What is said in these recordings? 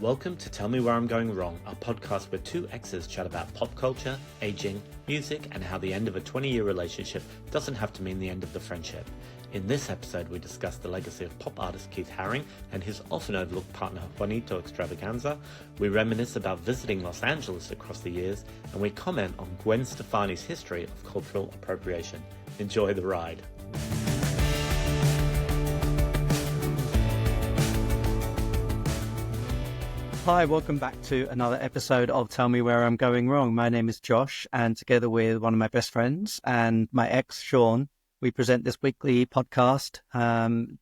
Welcome to Tell Me Where I'm Going Wrong, a podcast where two exes chat about pop culture, aging, music, and how the end of a 20-year relationship doesn't have to mean the end of the friendship. In this episode, we discuss the legacy of pop artist Keith Haring and his often overlooked partner Juanito Xtravaganza. We reminisce about visiting Los Angeles across the years, and we comment on Gwen Stefani's history of cultural appropriation. Enjoy the ride. Hi, welcome back to another episode of Tell Me Where I'm Going Wrong. My name is Josh, and together with one of my best friends and my ex, Sean, we present this weekly podcast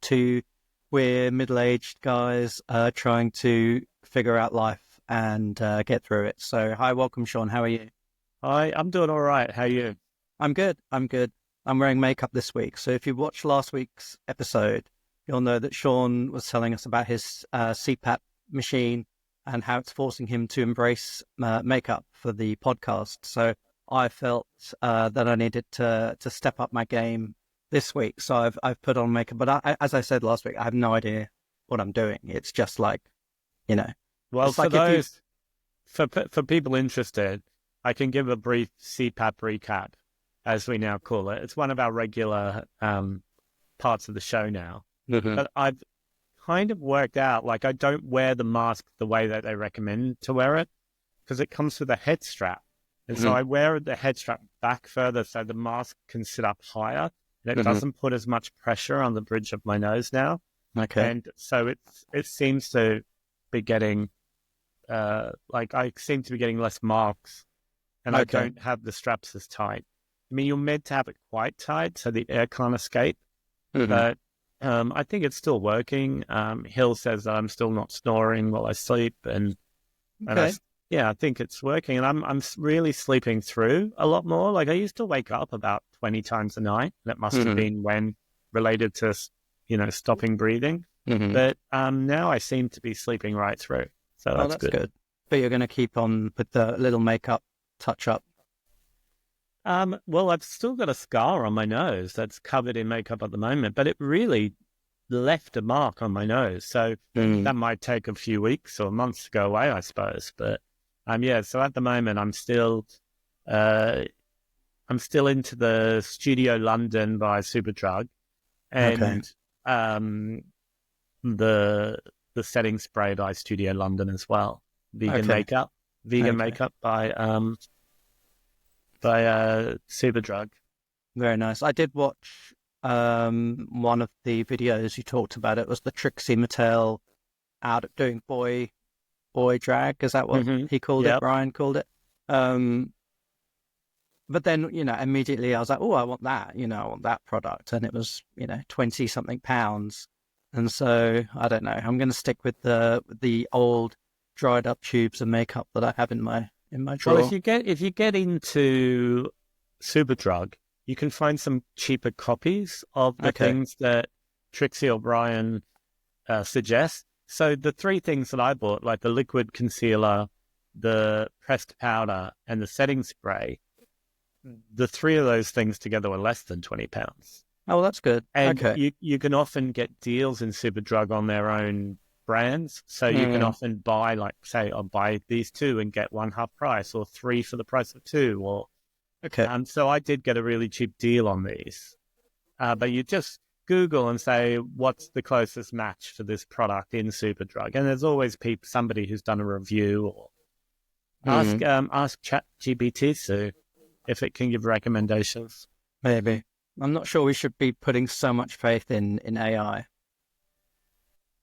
to we're middle-aged guys trying to figure out life and get through it. So, hi, welcome, Sean. How are you? Hi, I'm doing all right. How are you? I'm good. I'm wearing makeup this week. So if you watched last week's episode, you'll know that Sean was telling us about his CPAP machine and how it's forcing him to embrace makeup for the podcast. So I felt that I needed to step up my game this week. So I've put on makeup, but as I said last week, I have no idea what I'm doing. It's just like, you know. Well, for those, for people interested, I can give a brief CPAP recap, as we now call it. It's one of our regular parts of the show now. Mm-hmm. But I've kind of worked out, like, I don't wear the mask the way that they recommend to wear it because it comes with a head strap. And so I wear the head strap back further so the mask can sit up higher and it doesn't put as much pressure on the bridge of my nose now. Okay. And so it seems to be getting, I seem to be getting less marks and I don't have the straps as tight. I mean, you're meant to have it quite tight so the air can't escape, but I think it's still working. Hill says that I'm still not snoring while I sleep, and I think it's working. And I'm really sleeping through a lot more. Like, I used to wake up about 20 times a night. That must have been when related to, stopping breathing. But now I seem to be sleeping right through. So that's good. But you're going to keep on with the little makeup touch up. Well, I've still got a scar on my nose that's covered in makeup at the moment, but it really left a mark on my nose. So that might take a few weeks or months to go away, I suppose. But so at the moment I'm still into the Studio London by Superdrug and the setting spray by Studio London as well. Vegan makeup by Superdrug. Very nice. I did watch one of the videos you talked about. It was the Trixie Mattel out doing boy drag. Is that what he called it? Brian called it. But then, immediately I was like, oh, I want that. I want that product. And it was, 20 something pounds. And so I don't know. I'm going to stick with the old dried up tubes of makeup that I have in my drawer. Well, if you get into Superdrug, you can find some cheaper copies of the things that Trixie or Brian suggests. So the three things that I bought, like the liquid concealer, the pressed powder, and the setting spray, the three of those things together were less than £20. Oh, well, that's good. And you can often get deals in Superdrug on their own brands, so you can often buy, like, say, I'll buy these two and get one half price, or three for the price of two, or so I did get a really cheap deal on these. But you just Google and say, what's the closest match for this product in Superdrug, and there's always somebody who's done a review, or ask ChatGPT so if it can give recommendations. Maybe. I'm not sure we should be putting so much faith in AI.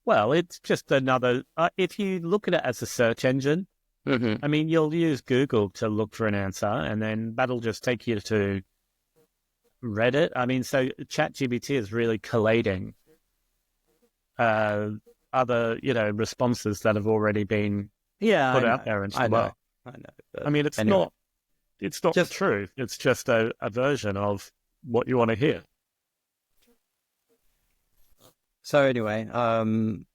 Well, it's just another, if you look at it as a search engine, I mean, you'll use Google to look for an answer, and then that'll just take you to Reddit. I mean, so ChatGPT is really collating other, responses that have already been put out there into the world. I know. I mean, it's not just the truth. It's just a version of what you want to hear. So anyway, I'm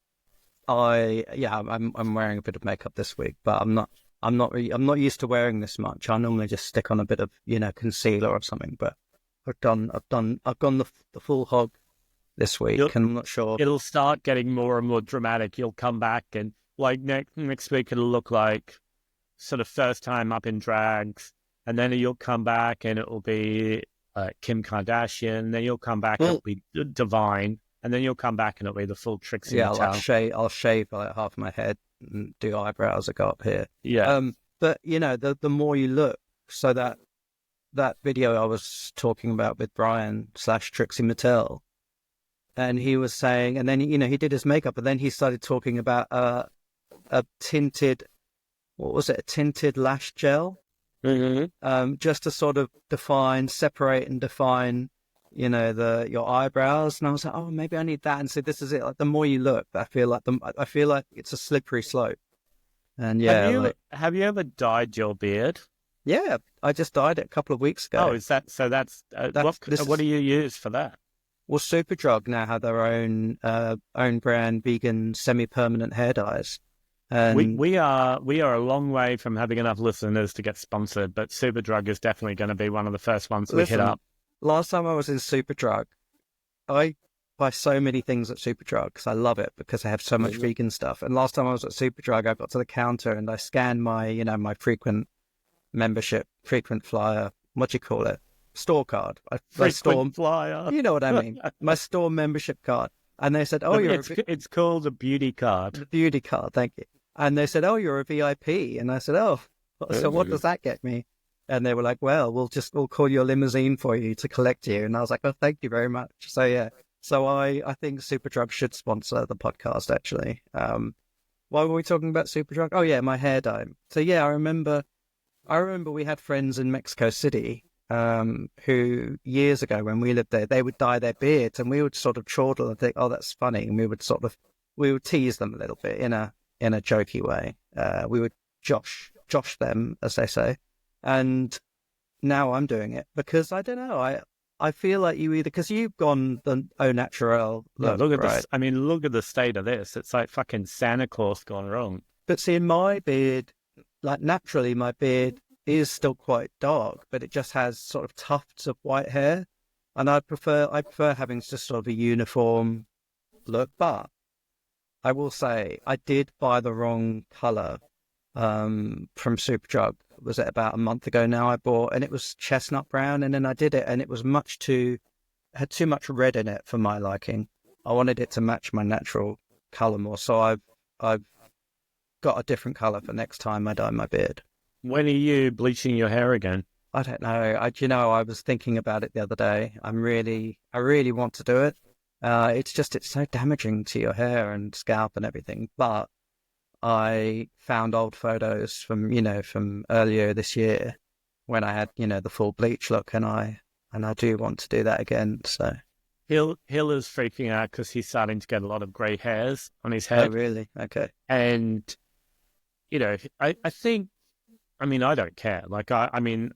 wearing a bit of makeup this week, but I'm not used to wearing this much. I normally just stick on a bit of, concealer or something, but I've gone the full hog this week, and I'm not sure. It'll start getting more and more dramatic. You'll come back and like next week it'll look like sort of first time up in drags, and then you'll come back and it will be Kim Kardashian. Then you'll come back, it'll be Divine, and then you'll come back and it'll be the full Trixie Mattel. I'll shave like half my head and do eyebrows I got up here. Yeah. But you know, the more you look, so that video I was talking about with Brian / Trixie Mattel, and he was saying, and then you know he did his makeup, and then he started talking about a tinted, what was it, a tinted lash gel, just to sort of separate and define, you know, your eyebrows. And I was like, oh, maybe I need that. And so this is it. Like the more you look, I feel like it's a slippery slope. And yeah, have you ever dyed your beard? Yeah, I just dyed it a couple of weeks ago. Oh, is that so? What do you use for that? Well, Superdrug now have their own brand vegan semi-permanent hair dyes. And we are a long way from having enough listeners to get sponsored, but Superdrug is definitely going to be one of the first ones we hit up. Last time I was in Superdrug, I buy so many things at Superdrug because I love it because they have so much vegan stuff. And last time I was at Superdrug, I got to the counter and I scanned my frequent membership, frequent flyer, what do you call it? Store card. Frequent flyer. You know what I mean? My store membership card. And they said, oh, it's called a beauty card. The beauty card, thank you. And they said, oh, you're a VIP. And I said, oh, so what does that get me? And they were like, well, we'll call your limousine for you to collect you. And I was like, oh, thank you very much. So yeah. So I think Superdrug should sponsor the podcast, actually. Why were we talking about Superdrug? Oh yeah, my hair dye. So yeah, I remember we had friends in Mexico City who years ago when we lived there, they would dye their beards and we would sort of chortle and think, oh, that's funny. And we would tease them a little bit in a jokey way. We would josh them, as they say. And now I'm doing it because I don't know. I feel like you either, because you've gone the au naturel look, look at right? this. I mean, look at the state of this. It's like fucking Santa Claus gone wrong. But see, in my beard, like naturally, my beard is still quite dark, but it just has sort of tufts of white hair, and I prefer having just sort of a uniform look. But I will say I did buy the wrong color from Superdrug. Was it about a month ago now? I bought, and it was chestnut brown, and then I did it, and it was had too much red in it for my liking. I wanted it to match my natural color more, so I've got a different color for next time I dye my beard. When are you bleaching your hair again? I don't know. I was thinking about it the other day. I really want to do it. It's so damaging to your hair and scalp and everything. But I found old photos from earlier this year when I had, the full bleach look, and I do want to do that again. So Hill is freaking out because he's starting to get a lot of grey hairs on his head. Oh, really? Okay. And, I think, I mean, I don't care. Like, I mean,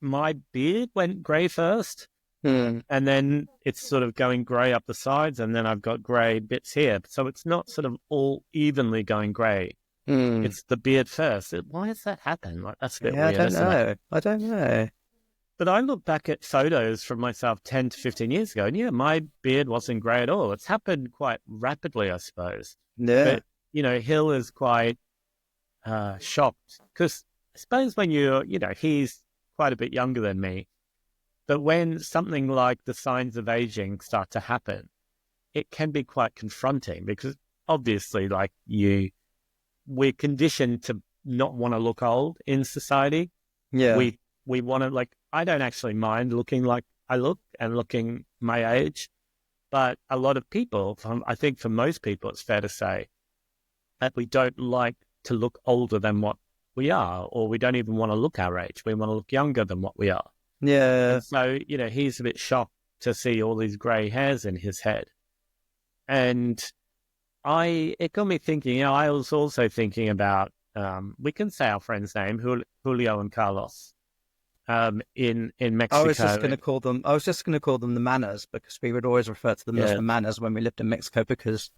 my beard went grey first, and then it's sort of going grey up the sides, and then I've got grey bits here. So it's not sort of all evenly going grey. It's the beard first. Why does that happen? Like, that's a bit weird. I don't know. But I look back at photos from myself 10 to 15 years ago, and yeah, my beard wasn't grey at all. It's happened quite rapidly, I suppose. Yeah. But, Hill is quite shocked because I suppose when he's quite a bit younger than me, but when something like the signs of aging start to happen, it can be quite confronting because obviously, we're conditioned to not want to look old in society. Yeah. We want to, I don't actually mind looking like I look and looking my age, but a lot of people, I think for most people, it's fair to say that we don't like to look older than what we are, or we don't even want to look our age. We want to look younger than what we are. Yeah. And so, he's a bit shocked to see all these grey hairs in his head. And it got me thinking, I was also thinking about, we can say our friend's name, Julio and Carlos, in Mexico. I was just going to call them the Manas, because we would always refer to them as the Manas when we lived in Mexico, because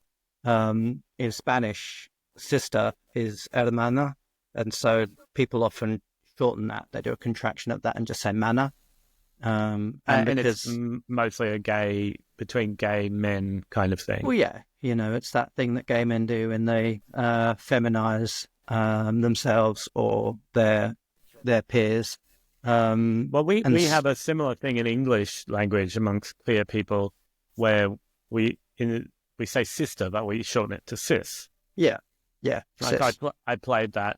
in Spanish, sister is hermana, and so people often shorten that. They do a contraction of that and just say mana. And it's because, mostly between gay men kind of thing. well, yeah, it's that thing that gay men do when they feminize themselves or their peers. Well, we And have a similar thing in English language amongst queer people, where we say sister, but we shorten it to sis. yeah, Like I played that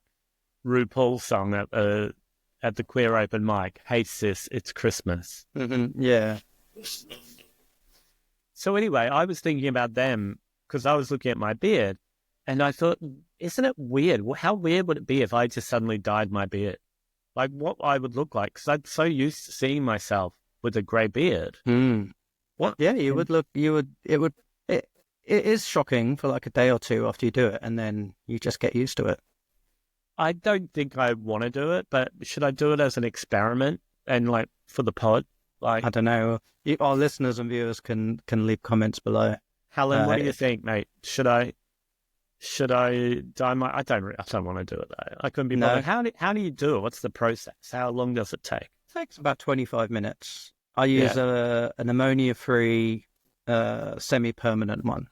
RuPaul song at the queer open mic. Hey sis, it's Christmas. Mm-hmm. Yeah. So anyway, I was thinking about them because I was looking at my beard, and I thought, isn't it weird? How weird would it be if I just suddenly dyed my beard? Like what I would look like? Because I'm so used to seeing myself with a grey beard. What? Yeah, you would look. It is shocking for like a day or two after you do it, and then you just get used to it. I don't think I want to do it, but should I do it as an experiment and like for the pod? Like, I don't know. Our listeners and viewers can leave comments below. Helen, what do you think, mate? Should I dye my? I don't want to do it though. I couldn't be bothered. How do you do it? What's the process? How long does it take? It takes about 25 minutes. I use an ammonia-free semi-permanent one.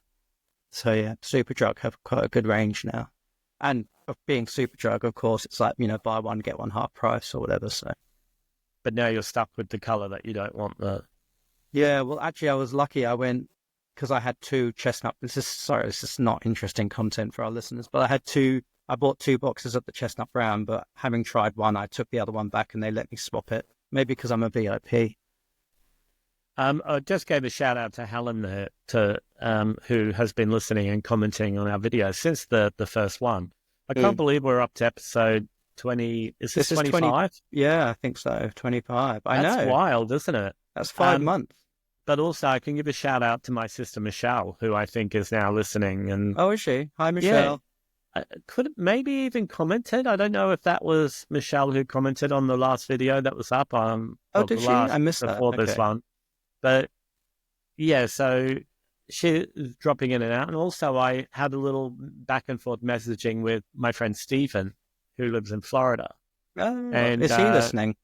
So yeah, Superdrug have quite a good range now. And being Superdrug, of course, it's like, buy one, get one half price or whatever. So, but now you're stuck with the colour that you don't want. Yeah, well, actually, I was lucky. I went because I had two chestnut. This is not interesting content for our listeners, but I bought 2 boxes of the chestnut brown, but having tried one, I took the other one back and they let me swap it. Maybe because I'm a VIP. I just gave a shout out to Helen there, who has been listening and commenting on our videos since the first one. I can't believe we're up to episode 20. Is this 25? Yeah, I think so. 25. I know. That's wild, isn't it? That's 5 months. But also, I can give a shout out to my sister Michelle, who I think is now listening. And oh, is she? Hi, Michelle. Yeah, could maybe even commented. I don't know if that was Michelle who commented on the last video that was up. Did she? I missed that. Before this one. But yeah, so she was dropping in and out. And also I had a little back and forth messaging with my friend Stephen, who lives in Florida. Oh, and is he listening?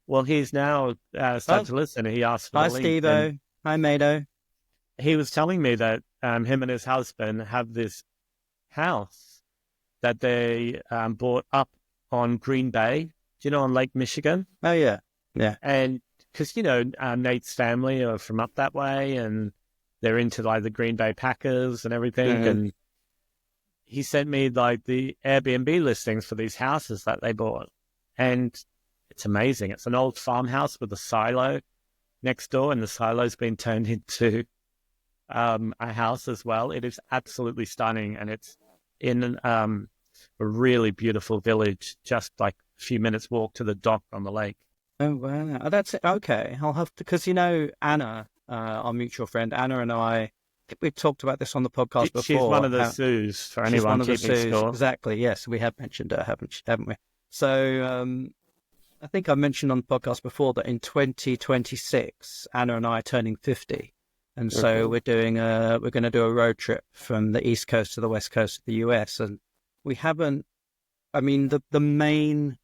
Well, he's now started to listen. He asked for the link. Hi, Steve-o. Hi, Mado. He was telling me that him and his husband have this house that they bought up on Green Bay. Do you know, on Lake Michigan? Oh, yeah. Yeah. And because, Nate's family are from up that way and they're into like the Green Bay Packers and everything. Mm-hmm. And he sent me like the Airbnb listings for these houses that they bought. And it's amazing. It's an old farmhouse with a silo next door, and the silo's been turned into a house as well. It is absolutely stunning. And it's in a really beautiful village, just like a few minutes walk to the dock on the lake. Oh, wow. That's it. Okay. I'll have to, because, Anna, our mutual friend, Anna and I think we've talked about this on the podcast before. She's one of the Sues for anyone keeping score. Exactly. Yes. We have mentioned her, haven't we? So, I think I mentioned on the podcast before that in 2026, Anna and I are turning 50. And so we're going to do a road trip from the East Coast to the West Coast of the US. And we haven't, our main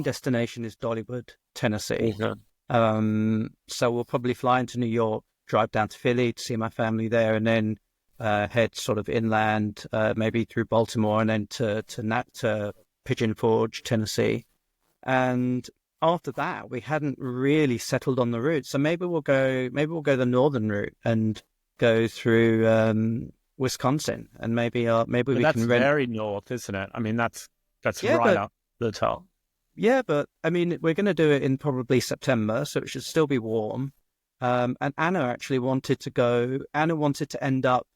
destination is Dollywood, Tennessee. Mm-hmm. So we'll probably fly into New York, drive down to Philly to see my family there, and then head sort of inland, maybe through Baltimore, and then to Pigeon Forge, Tennessee. And after that, we hadn't really settled on the route. So maybe we'll go the northern route and go through Wisconsin, and maybe we can rent. That's very north, isn't it? I mean, that's right up the top. Yeah, but we're going to do it in probably September, so it should still be warm. And Anna actually wanted to end up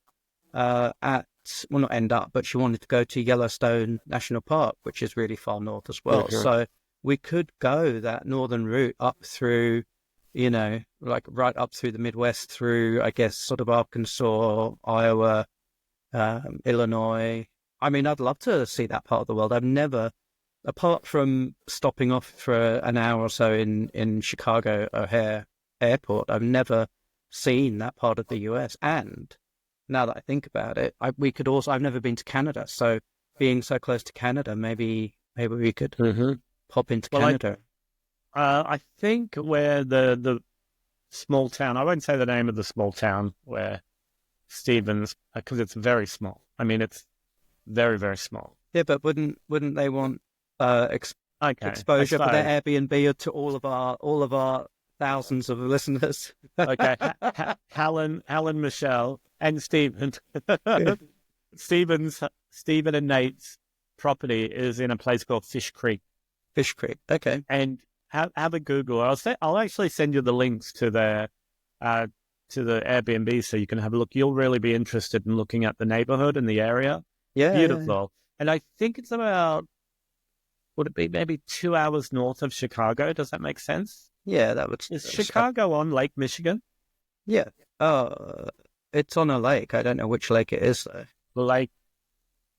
not end up, but she wanted to go to Yellowstone National Park, which is really far north as well. Okay. So we could go that northern route up through, like right up through the Midwest, through, I guess, sort of Arkansas, Iowa, Illinois. I'd love to see that part of the world. I've never, apart from stopping off for an hour or so in Chicago O'Hare Airport, I've never seen that part of the US. And now that I think about it, I've never been to Canada. So being so close to Canada, maybe we could pop into Canada. I think where the small town, I won't say the name of the small town where Stevens, because it's very small. I mean, it's very, very small. Yeah, but wouldn't they want Okay, exposure for their Airbnb to all of our thousands of listeners? Okay, Helen, Michelle, and Stephen. Stephen and Nate's property is in a place called Fish Creek. Fish Creek. Okay. And have a Google. I'll actually send you the links to the Airbnb so you can have a look. You'll really be interested in looking at the neighborhood and the area. Yeah, beautiful. Yeah. And I think it's about, would it be maybe 2 hours north of Chicago? Does that make sense? Yeah, that would. Is Chicago on Lake Michigan? Yeah. It's on a lake. I don't know which lake it is though.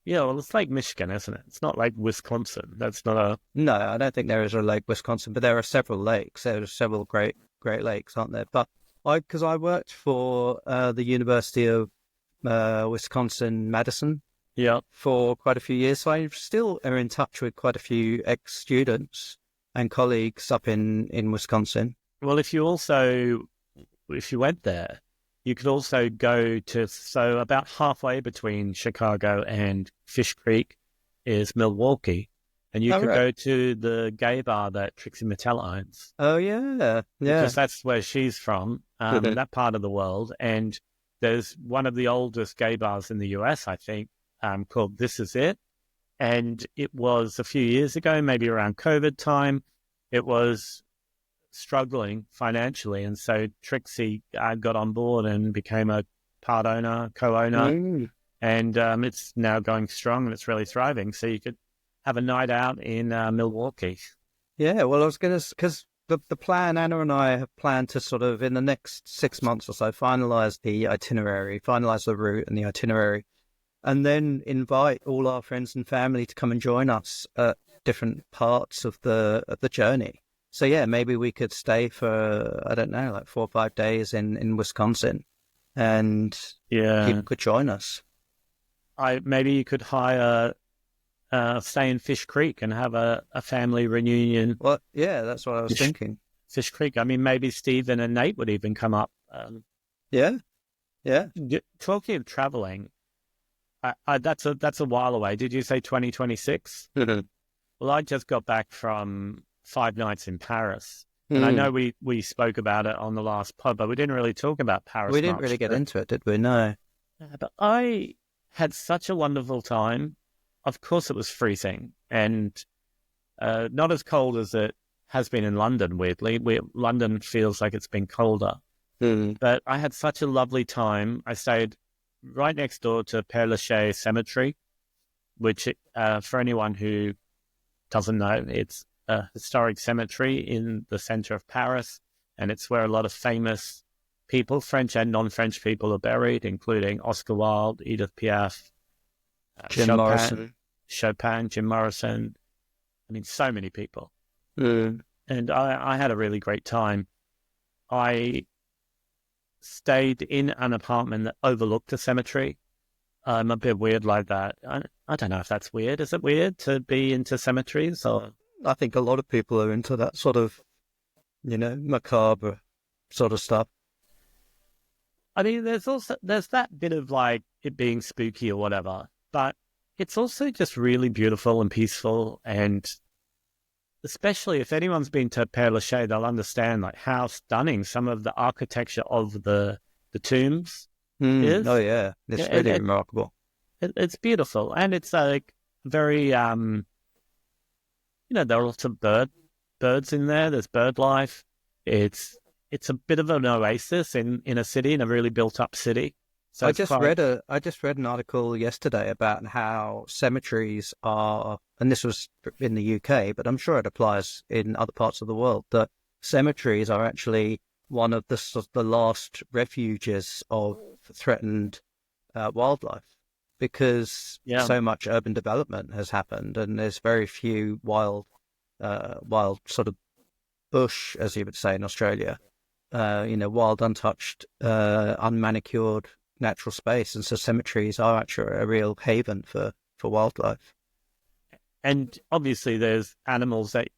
Yeah, well, it's Lake Michigan, isn't it? It's not like Wisconsin. That's not a... No, I don't think there is a Lake Wisconsin, but there are several lakes. There are several great lakes, aren't there? But because I worked for the University of Wisconsin-Madison for quite a few years, so I still am in touch with quite a few ex-students and colleagues up in Wisconsin. Well, if you went there, you could also go to, so about halfway between Chicago and Fish Creek is Milwaukee. And you could go to the gay bar that Trixie Mattel owns. Oh, yeah. Because that's where she's from, that part of the world. And there's one of the oldest gay bars in the US, I think, called This Is It. And it was a few years ago, maybe around COVID time, it was struggling financially, and so Trixie got on board and became a co-owner, and it's now going strong and it's really thriving. So you could have a night out in Milwaukee. Yeah, well, I was going to, because the plan, Anna and I have planned to sort of in the next 6 months or so finalize the itinerary, finalize the route and the itinerary, and then invite all our friends and family to come and join us at different parts of the journey. So, yeah, maybe we could stay for, I don't know, like 4 or 5 days in Wisconsin, and people could join us. Maybe you could stay in Fish Creek and have a family reunion. Well, yeah, that's what I was thinking. Fish Creek. I mean, maybe Stephen and Nate would even come up. Yeah. Talking of traveling, that's a while away. Did you say 2026? Well, I just got back from 5 nights in Paris. And I know we spoke about it on the last pod, but we didn't really talk about Paris. We didn't really get into it, did we? No. But I had such a wonderful time. Of course it was freezing and not as cold as it has been in London, weirdly. London feels like it's been colder. But I had such a lovely time. I stayed right next door to Père Lachaise Cemetery, which for anyone who doesn't know, it's a historic cemetery in the center of Paris, and it's where a lot of famous people, French and non-French people, are buried, including Oscar Wilde, Edith Piaf, Chopin, Jim Morrison. I mean, so many people. And I had a really great time. I stayed in an apartment that overlooked the cemetery. I'm a bit weird like that. I don't know if that's weird. Is it weird to be into cemeteries? Or I think a lot of people are into that sort of, macabre sort of stuff. I mean, there's that bit of like it being spooky or whatever, but it's also just really beautiful and peaceful, and especially if anyone's been to Père Lachaise, they'll understand like how stunning some of the architecture of the tombs is. Oh yeah, it's really remarkable. It's beautiful, and it's like very there are lots of birds in there. There's bird life. It's a bit of an oasis in a city, in a really built up city. So I just read an article yesterday about how cemeteries are, and this was in the UK, but I'm sure it applies in other parts of the world, that cemeteries are actually one of the last refuges of threatened wildlife, because so much urban development has happened, and there's very few wild sort of bush, as you would say in Australia, wild, untouched, unmanicured natural space, and so cemeteries are actually a real haven for wildlife. And obviously there's animals that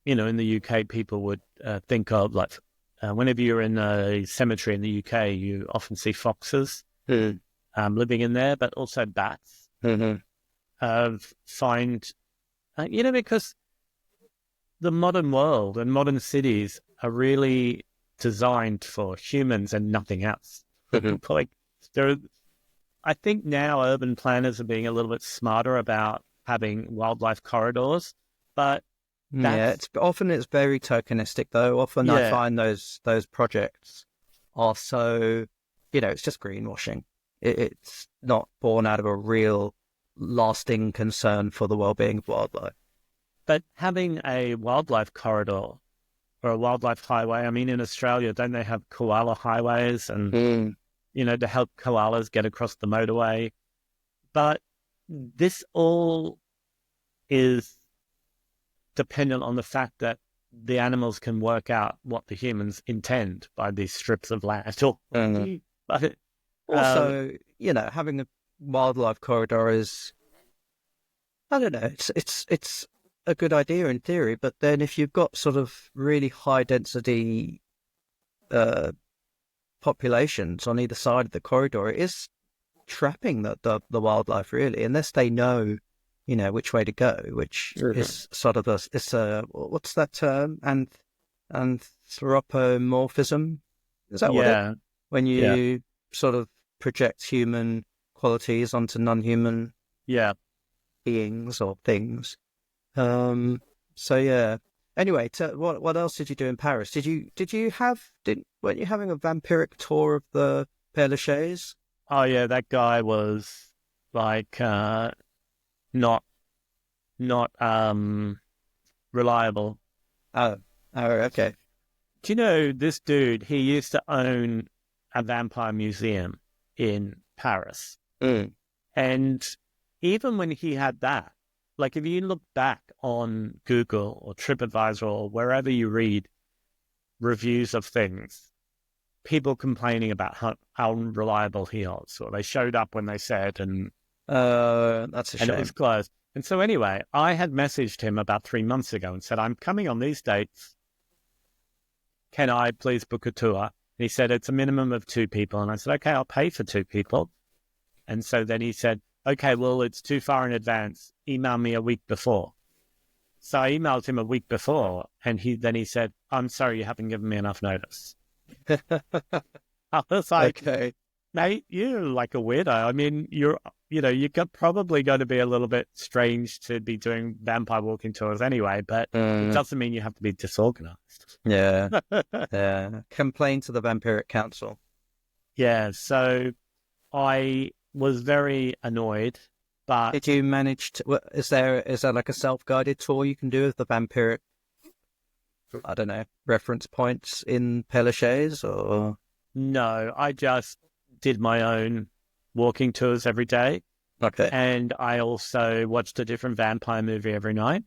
in the UK, people would think of like whenever you're in a cemetery in the UK, you often see foxes living in there, but also bats. Find, because the modern world and modern cities are really designed for humans and nothing else. Like I think now urban planners are being a little bit smarter about having wildlife corridors, but it's very tokenistic though. Often I find those projects are so, it's just greenwashing. It's not born out of a real lasting concern for the well-being of wildlife. But having a wildlife corridor or a wildlife highway, I mean, in Australia, don't they have koala highways and, to help koalas get across the motorway? But this all is dependent on the fact that the animals can work out what the humans intend by these strips of land. But also, having a wildlife corridor is, I don't know, it's a good idea in theory, but then if you've got sort of really high density populations on either side of the corridor, it is trapping the wildlife really, unless they know, which way to go, which is sort of what's that term? Anthropomorphism? Is that what when you sort of project human qualities onto non-human beings or things? Anyway, what else did you do in Paris? Weren't you having a vampiric tour of the Père Lachaise? Oh yeah, that guy was like not reliable. Oh, okay. Do you know this dude? He used to own a vampire museum in Paris, and even when he had that, like if you look back on Google or TripAdvisor or wherever you read reviews of things, people complaining about how unreliable he was, or they showed up when they said, and that's a shame. And it was closed. And so anyway, I had messaged him about 3 months ago and said, I'm coming on these dates. Can I please book a tour? And he said, it's a minimum of 2 people. And I said, okay, I'll pay for 2 people. And so then he said, okay, well, it's too far in advance. Email me a week before. So I emailed him a week before, and he said, I'm sorry, you haven't given me enough notice. I was like, okay, mate, you're like a weirdo. I mean, you're probably going to be a little bit strange to be doing vampire walking tours anyway, but it doesn't mean you have to be disorganized. Yeah. Complain to the Vampiric Council. Yeah, so I was very annoyed, but... Did you manage to... Is there like a self-guided tour you can do of the vampiric, I don't know, reference points in Père Lachaise, or...? No, I just did my own walking tours every day. Okay. And I also watched a different vampire movie every night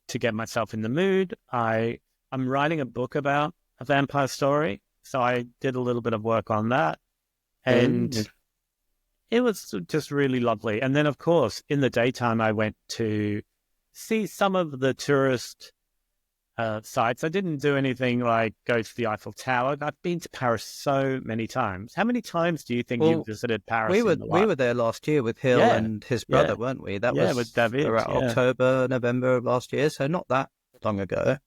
to get myself in the mood. I'm writing a book about a vampire story, so I did a little bit of work on that. And it was just really lovely. And then, of course, in the daytime, I went to see some of the tourist sites. I didn't do anything like go to the Eiffel Tower. I've been to Paris so many times. How many times do you think you visited Paris? We were there last year with Hill and his brother, weren't we? That was with David, around October, November of last year, so not that long ago.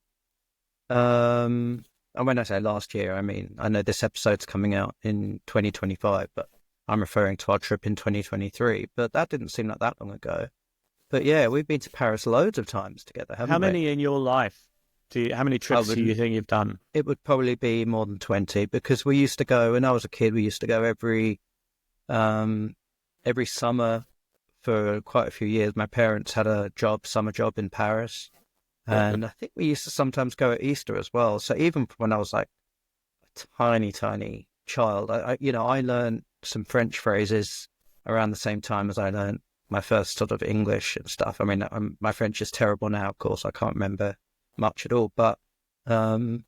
And when I say last year, I mean, I know this episode's coming out in 2025, but I'm referring to our trip in 2023. But that didn't seem like that long ago. But yeah, we've been to Paris loads of times together, haven't we? How many in your life? How many trips do you think you've done? It would probably be more than 20, because we used to go, when I was a kid, we used to go every summer for quite a few years. My parents had a summer job in Paris. And I think we used to sometimes go at Easter as well. So even when I was like a tiny, tiny child, I learned some French phrases around the same time as I learned my first sort of English and stuff. I mean, my French is terrible now, of course. I can't remember much at all, but I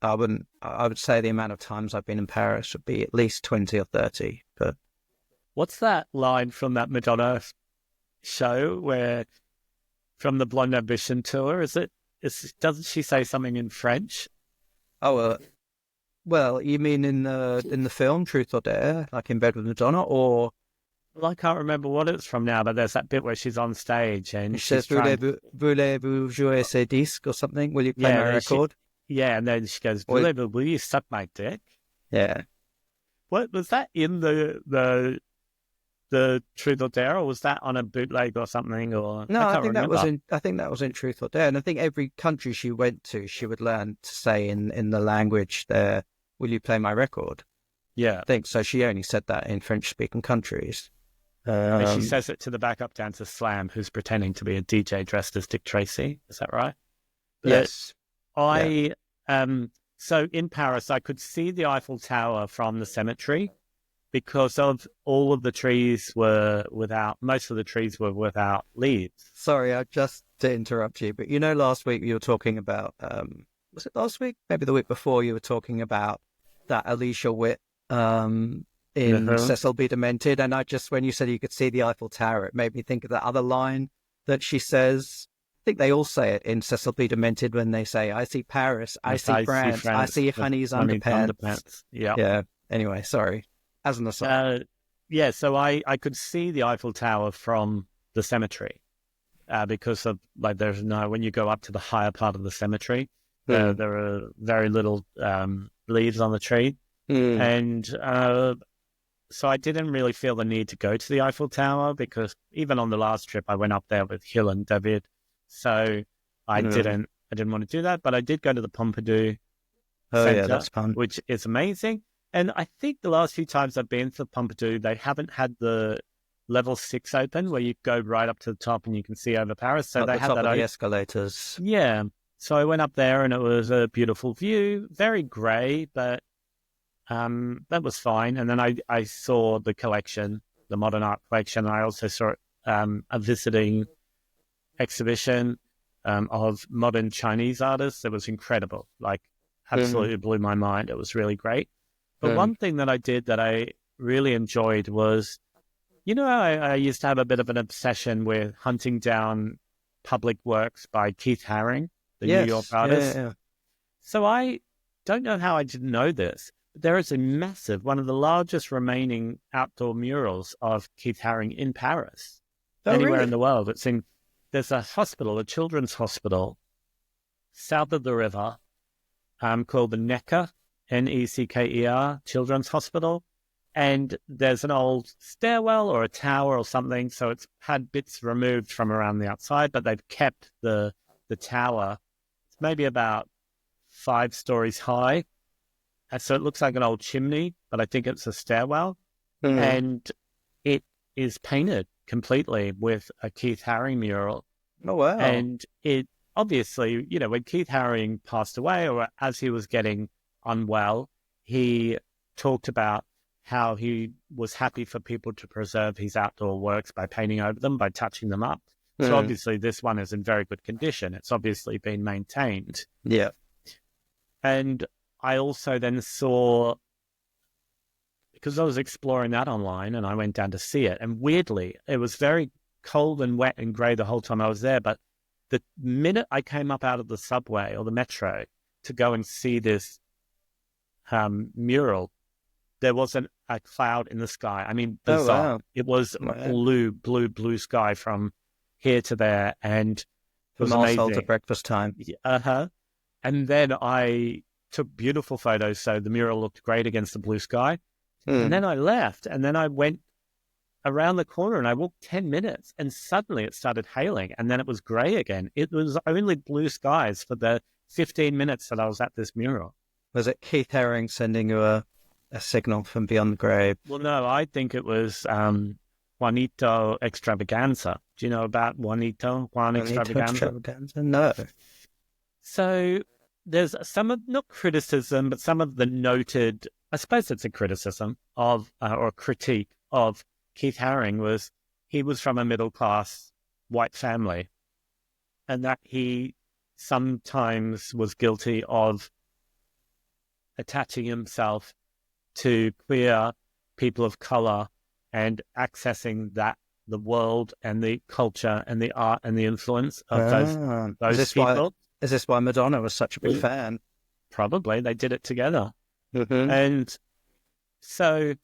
would say the amount of times I've been in Paris would be at least 20 or 30. But what's that line from that Madonna show where from the Blonde Ambition tour? Is doesn't she say something in French? Oh, well, you mean in the film Truth or Dare, like in bed with Madonna, or? Well, I can't remember what it's from now, but there's that bit where she's on stage and She she's says, voulez-vous jouer ce disque or something? Will you play my record? And then she goes, will you suck my dick? Yeah. What was that in the Truth or Dare, or was that on a bootleg or something? Or no, I think remember. that was in Truth or Dare, and I think every country she went to, she would learn to say in the language there, "Will you play my record?" Yeah, I think so. She only said that in French-speaking countries. And she says it to the backup dancer Slam, who's pretending to be a DJ dressed as Dick Tracy. Is that right? Yes. So in Paris, I could see the Eiffel Tower from the cemetery because of all of the trees most of the trees were without leaves. Sorry, just to interrupt you, but last week you were talking about, was it last week? Maybe the week before, you were talking about that Alicia Witt in Cecil B. Demented, and when you said you could see the Eiffel Tower, it made me think of that other line that she says. I think they all say it in Cecil B. Demented when they say, "I see Paris, I see France, I see Honey's underpants." Yeah. Anyway, sorry. As an aside. So I could see the Eiffel Tower from the cemetery because of when you go up to the higher part of the cemetery, there are very little leaves on the tree, and so I didn't really feel the need to go to the Eiffel Tower because even on the last trip I went up there with Hill and David. So I didn't want to do that, but I did go to the Pompidou Center, that's fun. which is amazing. And I think the last few times I've been to the Pompidou, they haven't had the level 6 open where you go right up to the top and you can see over Paris. So they had that open. The escalators. Yeah. So I went up there and it was a beautiful view, very grey, but that was fine. And then I saw the collection, the modern art collection. I also saw a visiting exhibition of modern Chinese artists. It was incredible. Absolutely blew my mind. It was really great. But one thing that I did that I really enjoyed was, I used to have a bit of an obsession with hunting down public works by Keith Haring, the New York artist. Yeah. So I don't know how I didn't know this, but there is a massive, one of the largest remaining outdoor murals of Keith Haring in Paris. Anywhere in the world. There's a hospital, a children's hospital, south of the river, called the Necker, Necker Children's Hospital. And there's an old stairwell or a tower or something. So it's had bits removed from around the outside, but they've kept the tower. It's maybe about 5 stories high. And so it looks like an old chimney, but I think it's a stairwell. And it is painted completely with a Keith Haring mural. Oh, wow. And it obviously, when Keith Haring passed away or as he was getting unwell, he talked about how he was happy for people to preserve his outdoor works by painting over them, by touching them up. So obviously this one is in very good condition. It's obviously been maintained. Yeah. And I also then saw, because I was exploring that online and I went down to see it, and weirdly, it was very cold and wet and grey the whole time I was there, but the minute I came up out of the subway or the metro to go and see this mural, there wasn't a cloud in the sky. I mean, bizarre. Oh, wow. It was blue sky from here to there, and it was from amazing. to breakfast time. And then I took beautiful photos, so the mural looked great against the blue sky. And then I left, and then I went around the corner and I walked 10 minutes and suddenly it started hailing and then it was grey again. It was only blue skies for the 15 minutes that I was at this mural. Was it Keith Haring sending you a signal from beyond the grave? Well, no, I think it was Juanito Xtravaganza. Do you know about Juan Xtravaganza? No. So there's some of, not criticism, but some of the noted, I suppose it's a criticism of, or a critique of Keith Haring was he was from a middle-class white family and that he sometimes was guilty of attaching himself to queer people of color and accessing the world and the culture and the art and the influence of those people. Is this why Madonna was such a big fan? Probably. They did it together. Mm-hmm. And so,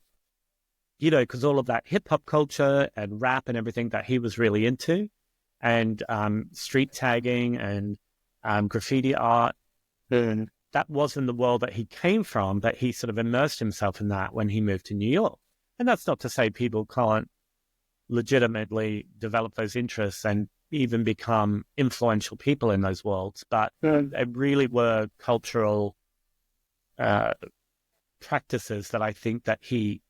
because all of that hip-hop culture and rap and everything that he was really into, and street tagging and graffiti art, that wasn't the world that he came from, but he sort of immersed himself in that when he moved to New York. And that's not to say people can't legitimately develop those interests and even become influential people in those worlds, but they really were cultural practices that I think that he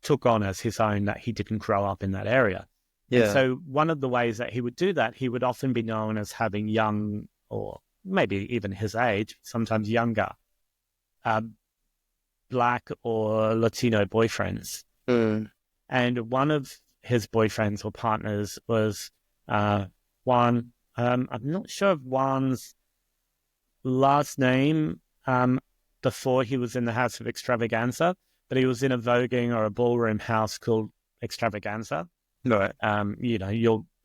took on as his own, that he didn't grow up in that area. Yeah. And so one of the ways that he would do that, he would often be known as having young, or maybe even his age, sometimes younger, Black or Latino boyfriends. And one of his boyfriends or partners was Juan. I'm not sure of Juan's last name before he was in the House of Xtravaganza, but he was in a voguing or a ballroom house called Extravaganza. Right.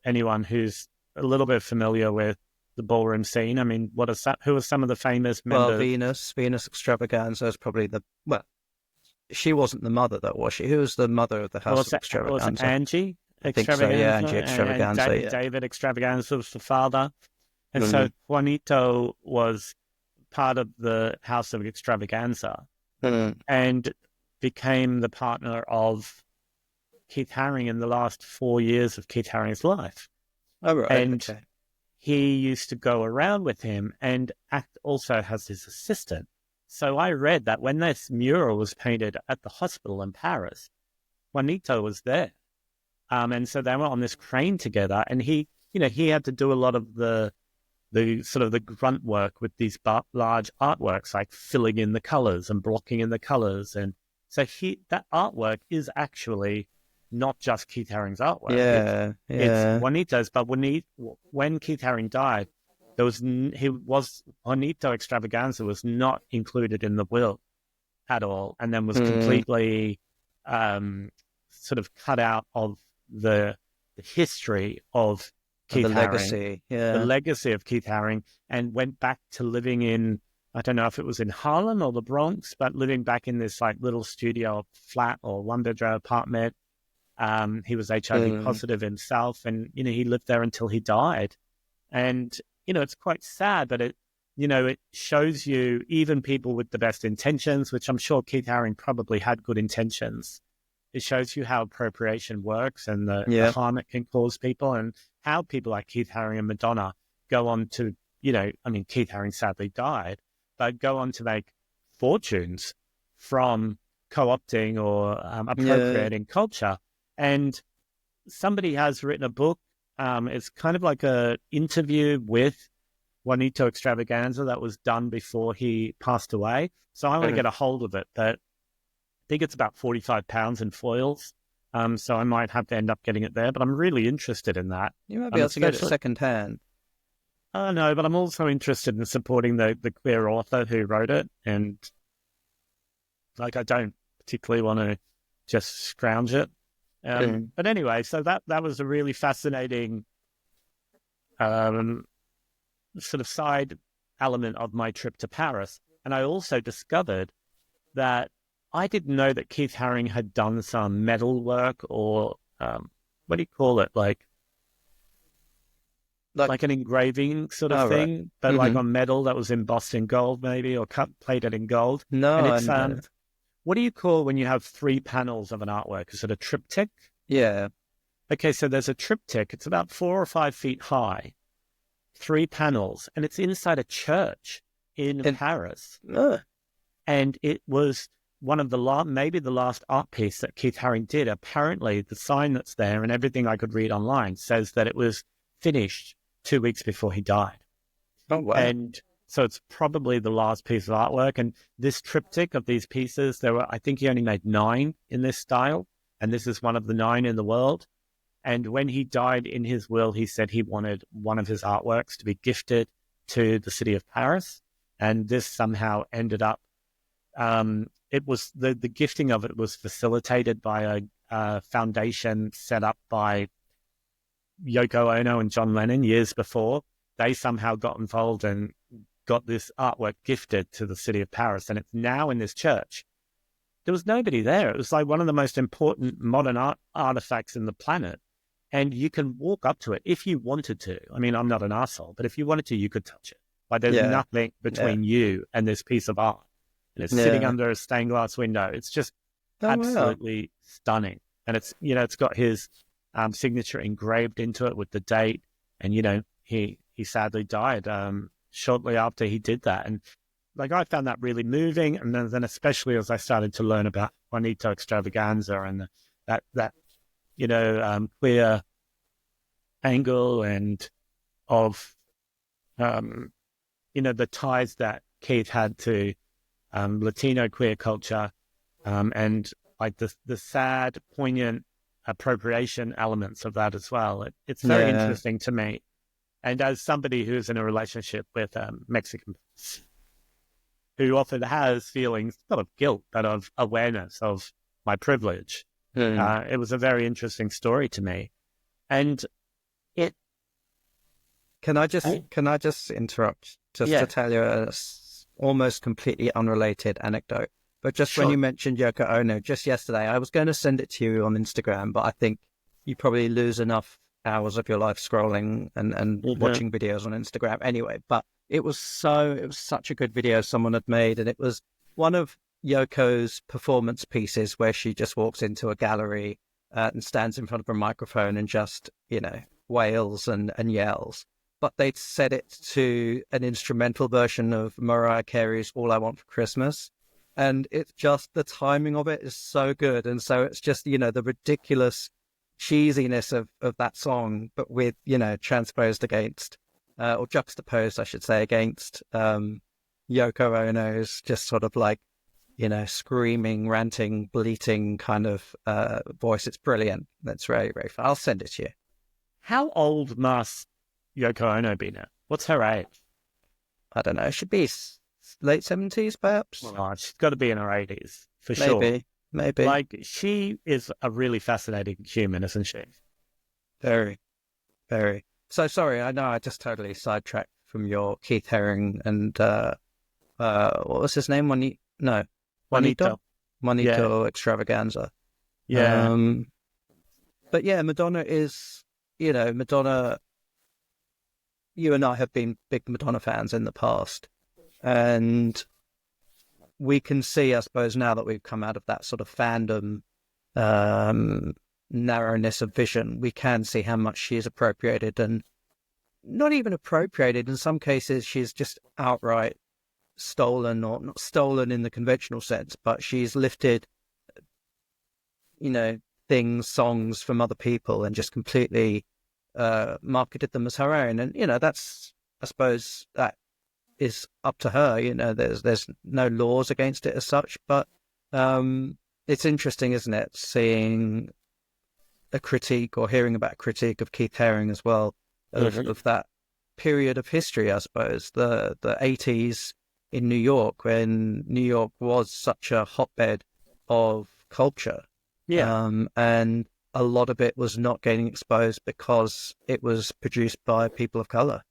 Anyone who's a little bit familiar with the ballroom scene, I mean, who are some of the famous members? Well, Venus Extravaganza is probably she wasn't the mother, though, was she? Who was the mother of the House of Extravaganza? Was it Angie Extravaganza? I think so, yeah, Angie Extravaganza. And David Extravaganza was the father. And so Juanito was part of the House of Extravaganza and became the partner of Keith Haring in the last 4 years of Keith Haring's life. Oh, right. And he used to go around with him and act also as his assistant. So I read that when this mural was painted at the hospital in Paris, Juanito was there. And so they were on this crane together, and he had to do a lot of the sort of the grunt work with these large artworks, like filling in the colors and blocking in the colors. And so that artwork is actually not just Keith Haring's artwork. It's Juanito's. But when Keith Haring died, Juanito Extravaganza was not included in the will at all, and then was completely sort of cut out of the history of Keith Haring, the legacy of Keith Haring, and went back to living in, I don't know if it was in Harlem or the Bronx, but living back in this like little studio flat or one-bedroom apartment. He was HIV positive himself, and he lived there until he died. And it's quite sad, but it shows you even people with the best intentions, which I'm sure Keith Haring probably had good intentions. It shows you how appropriation works and the harm it can cause people, and how people like Keith Haring and Madonna go on to, Keith Haring sadly died, but go on to make fortunes from co-opting or appropriating culture. And somebody has written a book. It's kind of like a interview with Juanito Xtravaganza that was done before he passed away. So I want to get a hold of it, but I think it's about 45 pounds in foils. So I might have to end up getting it there, but I'm really interested in that. You might be able to get it second hand. No, but I'm also interested in supporting the queer author who wrote it. And I don't particularly want to just scrounge it. But anyway, so that was a really fascinating sort of side element of my trip to Paris. And I also discovered that I didn't know that Keith Haring had done some metal work or what do you call it? Like an engraving sort of thing, right. But like on metal that was embossed in gold maybe, or plated in gold. No, and it's, what do you call when you have 3 panels of an artwork? Is it a triptych? Yeah. Okay, so there's a triptych. It's about 4 or 5 feet high, 3 panels, and it's inside a church in Paris. And it was one of maybe the last art piece that Keith Haring did. Apparently, the sign that's there and everything I could read online says that it was finished 2 weeks before he died. Oh, wow. And so it's probably the last piece of artwork. And this triptych of these pieces, I think he only made 9 in this style. And this is one of the 9 in the world. And when he died, in his will, he said he wanted one of his artworks to be gifted to the city of Paris. And this somehow ended up, it was the gifting of it was facilitated by a foundation set up by Yoko Ono and John Lennon years before. they somehow got involved and got this artwork gifted to the city of Paris, and it's now in this church. There was nobody there. It was like one of the most important modern artifacts in the planet. And you can walk up to it if you wanted to. I mean, I'm not an arsehole, but if you wanted to, you could touch it. Like there's nothing between you and this piece of art. And it's sitting under a stained glass window. It's just absolutely stunning. And it's, it's got his signature engraved into it with the date. And, he sadly died shortly after he did that. And like, I found that really moving. And then especially as I started to learn about Juanito Xtravaganza and that queer angle and of, the ties that Keith had to Latino queer culture and like the sad, poignant appropriation elements of that as well. It's very interesting to me. And as somebody who's in a relationship with Mexican, who often has feelings not of guilt, but of awareness of my privilege, it was a very interesting story to me. And Can I just interrupt to tell you a almost completely unrelated anecdote? But just when you mentioned Yoko Ono, just yesterday, I was going to send it to you on Instagram, but I think you probably lose enough hours of your life scrolling and watching videos on Instagram anyway. But it was such a good video someone had made, and it was one of Yoko's performance pieces where she just walks into a gallery and stands in front of a microphone and just, wails and yells. But they'd set it to an instrumental version of Mariah Carey's All I Want for Christmas. And it's just, the timing of it is so good. And so it's just, the ridiculous cheesiness of that song, but with, transposed against, or juxtaposed, I should say, against Yoko Ono's just sort of like, screaming, ranting, bleating kind of voice. It's brilliant. That's very, very fun. I'll send it to you. How old must Yoko Ono be now? What's her age? I don't know. It should be late 70s, perhaps. Well, she's got to be in her 80s, for sure. Maybe. Like, she is a really fascinating human, isn't she? Very, very. So, sorry, I know I just totally sidetracked from your Keith Haring and, what was his name? Juanito Xtravaganza. Yeah. But yeah, Madonna is, Madonna, you and I have been big Madonna fans in the past. And we can see, I suppose, now that we've come out of that sort of fandom narrowness of vision, we can see how much she is appropriated, and not even appropriated. In some cases, she's just outright stolen, or not stolen in the conventional sense, but she's lifted, things, songs from other people and just completely marketed them as her own. And, that's, I suppose, that is up to her. There's no laws against it as such, but it's interesting, isn't it, seeing a critique or hearing about a critique of Keith Haring as well, of that period of history, I suppose, the 80s in New York, when New York was such a hotbed of culture. And a lot of it was not getting exposed because it was produced by people of color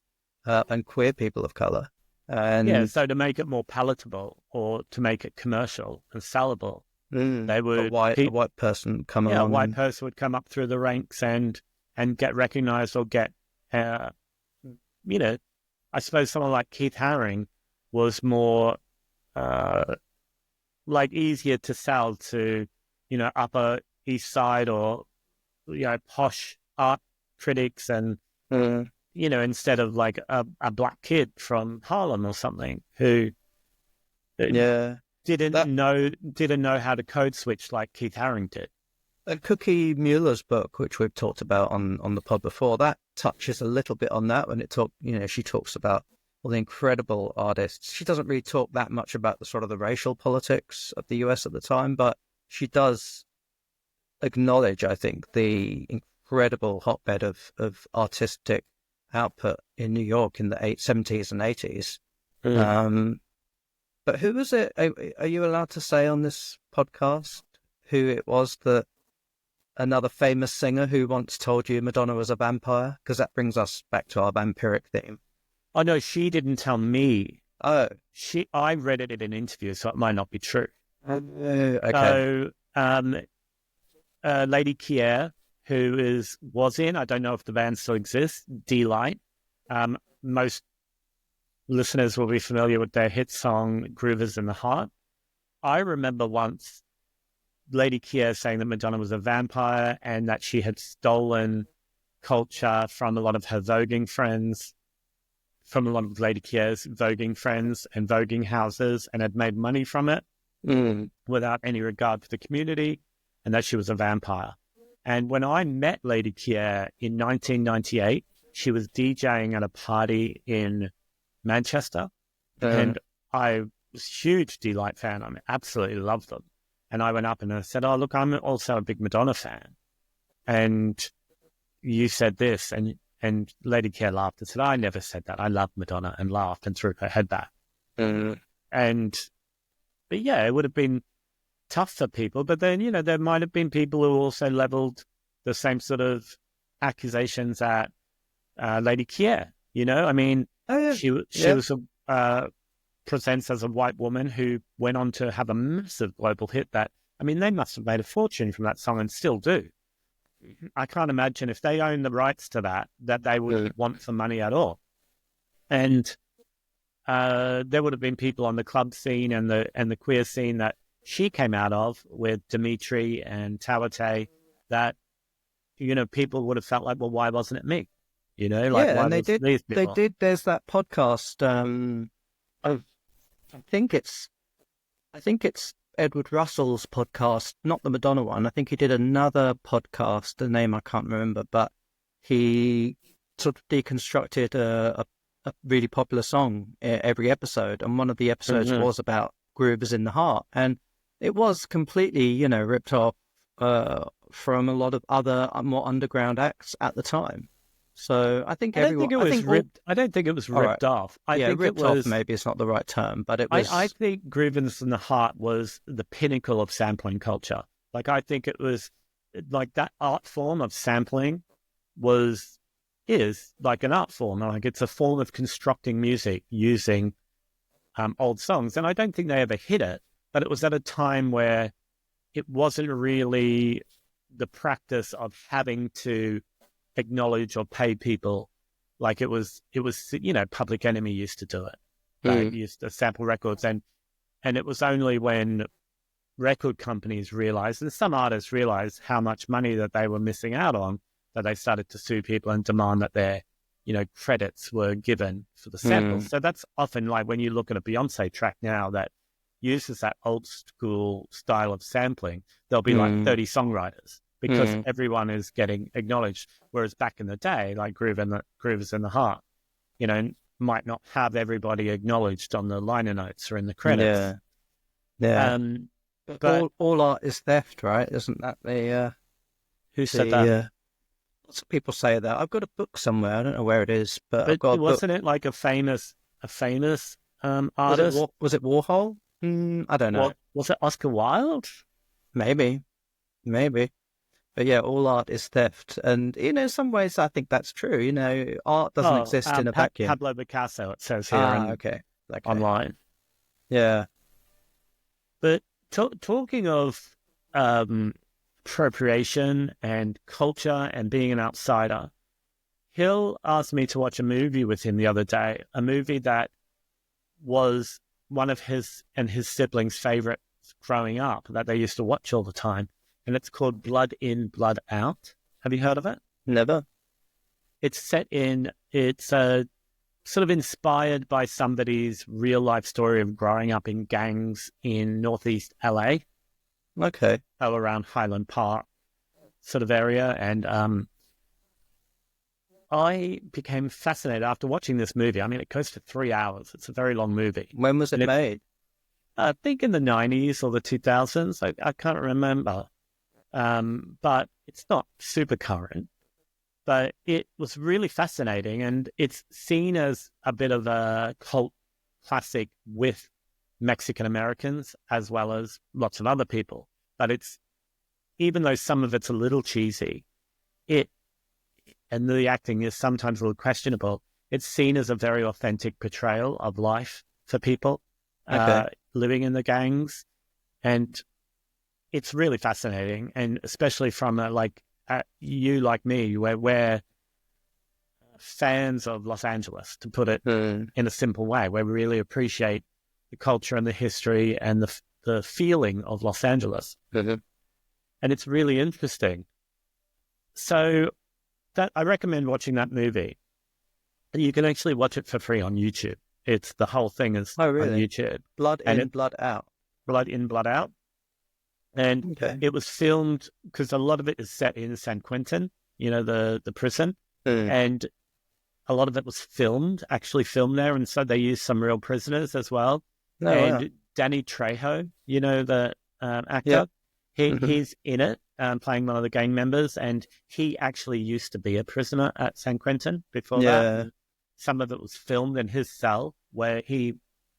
and queer people of color. And so to make it more palatable or to make it commercial and sellable, they would a white person come along. A white person would come up through the ranks and get recognized, or get, I suppose someone like Keith Haring was more easier to sell to, Upper East Side or, posh art critics, and instead of like a black kid from Harlem or something who didn't know how to code switch like Keith Haring did. Cookie Mueller's book, which we've talked about on the pod before, that touches a little bit on that when she talks about all the incredible artists. She doesn't really talk that much about the sort of the racial politics of the US at the time, but she does acknowledge, I think, the incredible hotbed of artistic output in New York in the 70s and 80s. But who was it? Are you allowed to say on this podcast who it was, that another famous singer who once told you Madonna was a vampire? Because that brings us back to our vampiric theme. Oh, no, she didn't tell me. Oh. I read it in an interview, so it might not be true. Okay. So, Lady Kier, who was in, I don't know if the band still exists, D-Light. Most listeners will be familiar with their hit song, Groovers in the Heart. I remember once Lady Kier saying that Madonna was a vampire and that she had stolen culture from a lot of her voguing friends, from a lot of Lady Kier's voguing friends and voguing houses, and had made money from it without any regard for the community, and that she was a vampire. And when I met Lady Kier in 1998, she was DJing at a party in Manchester, and I was a huge D-Light fan. I absolutely loved them. And I went up and I said, oh, look, I'm also a big Madonna fan. And you said this, and Lady Kier laughed and said, I never said that. I love Madonna, and laughed and threw her head back. But yeah, it would have been tough for people. But then, there might have been people who also leveled the same sort of accusations at Lady Kier. I mean, she was presents as a white woman who went on to have a massive global hit that, I mean, they must have made a fortune from that song and still do. I can't imagine if they own the rights to that they would want the money at all. And there would have been people on the club scene and the queer scene that she came out of with Dimitri and Tawate that, people would have felt like, well, why wasn't it me? And they did. There's that podcast. I think it's Edward Russell's podcast, not the Madonna one. I think he did another podcast, the name I can't remember, but he sort of deconstructed a really popular song every episode, and one of the episodes was about Groovers in the Heart, and it was completely, ripped off from a lot of other more underground acts at the time. So I think everyone. I don't think it was ripped off. I think ripped it was, off maybe it's not the right term, but it was. I think Groovers in the Heart was the pinnacle of sampling culture. Like, I think it was like that art form of sampling is like an art form. Like, it's a form of constructing music using old songs. And I don't think they ever hit it, but it was at a time where it wasn't really the practice of having to acknowledge or pay people like it was Public Enemy used to do it. They used to sample records, and it was only when record companies realized, and some artists realized, how much money that they were missing out on, that they started to sue people and demand that their credits were given for the samples. So that's often like when you look at a Beyonce track now that uses that old school style of sampling, there'll be like 30 songwriters, because everyone is getting acknowledged. Whereas back in the day, like Groovers in the Heart, might not have everybody acknowledged on the liner notes or in the credits. Yeah. But all art is theft, right? Isn't that the... who said that? Lots of people say that. I've got a book somewhere. I don't know where it is, but I've got a wasn't book. It like a famous artist? Was it Warhol? I don't know. Was it Oscar Wilde? Maybe. But yeah, all art is theft. And, in some ways, I think that's true. Art doesn't exist in a vacuum. Pablo Picasso, it says here okay. online. Yeah. But talking of appropriation and culture and being an outsider, Hill asked me to watch a movie with him the other day, a movie that was one of his and his siblings' favorites growing up, that they used to watch all the time. And it's called Blood In, Blood Out. Have you heard of it? Never. It's sort of inspired by somebody's real life story of growing up in gangs in Northeast LA. Okay. Around Highland Park sort of area. And I became fascinated after watching this movie. I mean, it goes for 3 hours. It's a very long movie. When was it made? I think in the 90s or the 2000s. I can't remember. But it's not super current. But it was really fascinating, and it's seen as a bit of a cult classic with Mexican Americans as well as lots of other people. But even though some of it's a little cheesy, and the acting is sometimes a little questionable, it's seen as a very authentic portrayal of life for people living in the gangs. And it's really fascinating. And especially from you like me, where we're fans of Los Angeles, to put it in a simple way, where we really appreciate the culture and the history and the feeling of Los Angeles. And it's really interesting. So I recommend watching that movie. You can actually watch it for free on YouTube. It's the whole thing is on YouTube. Blood in, blood out. Blood in, blood out. And it was filmed because a lot of it is set in San Quentin, the prison. And a lot of it was actually filmed there. And so they used some real prisoners as well. Danny Trejo, the actor, he's in it, playing one of the gang members. And he actually used to be a prisoner at San Quentin before that. Some of it was filmed in his cell where he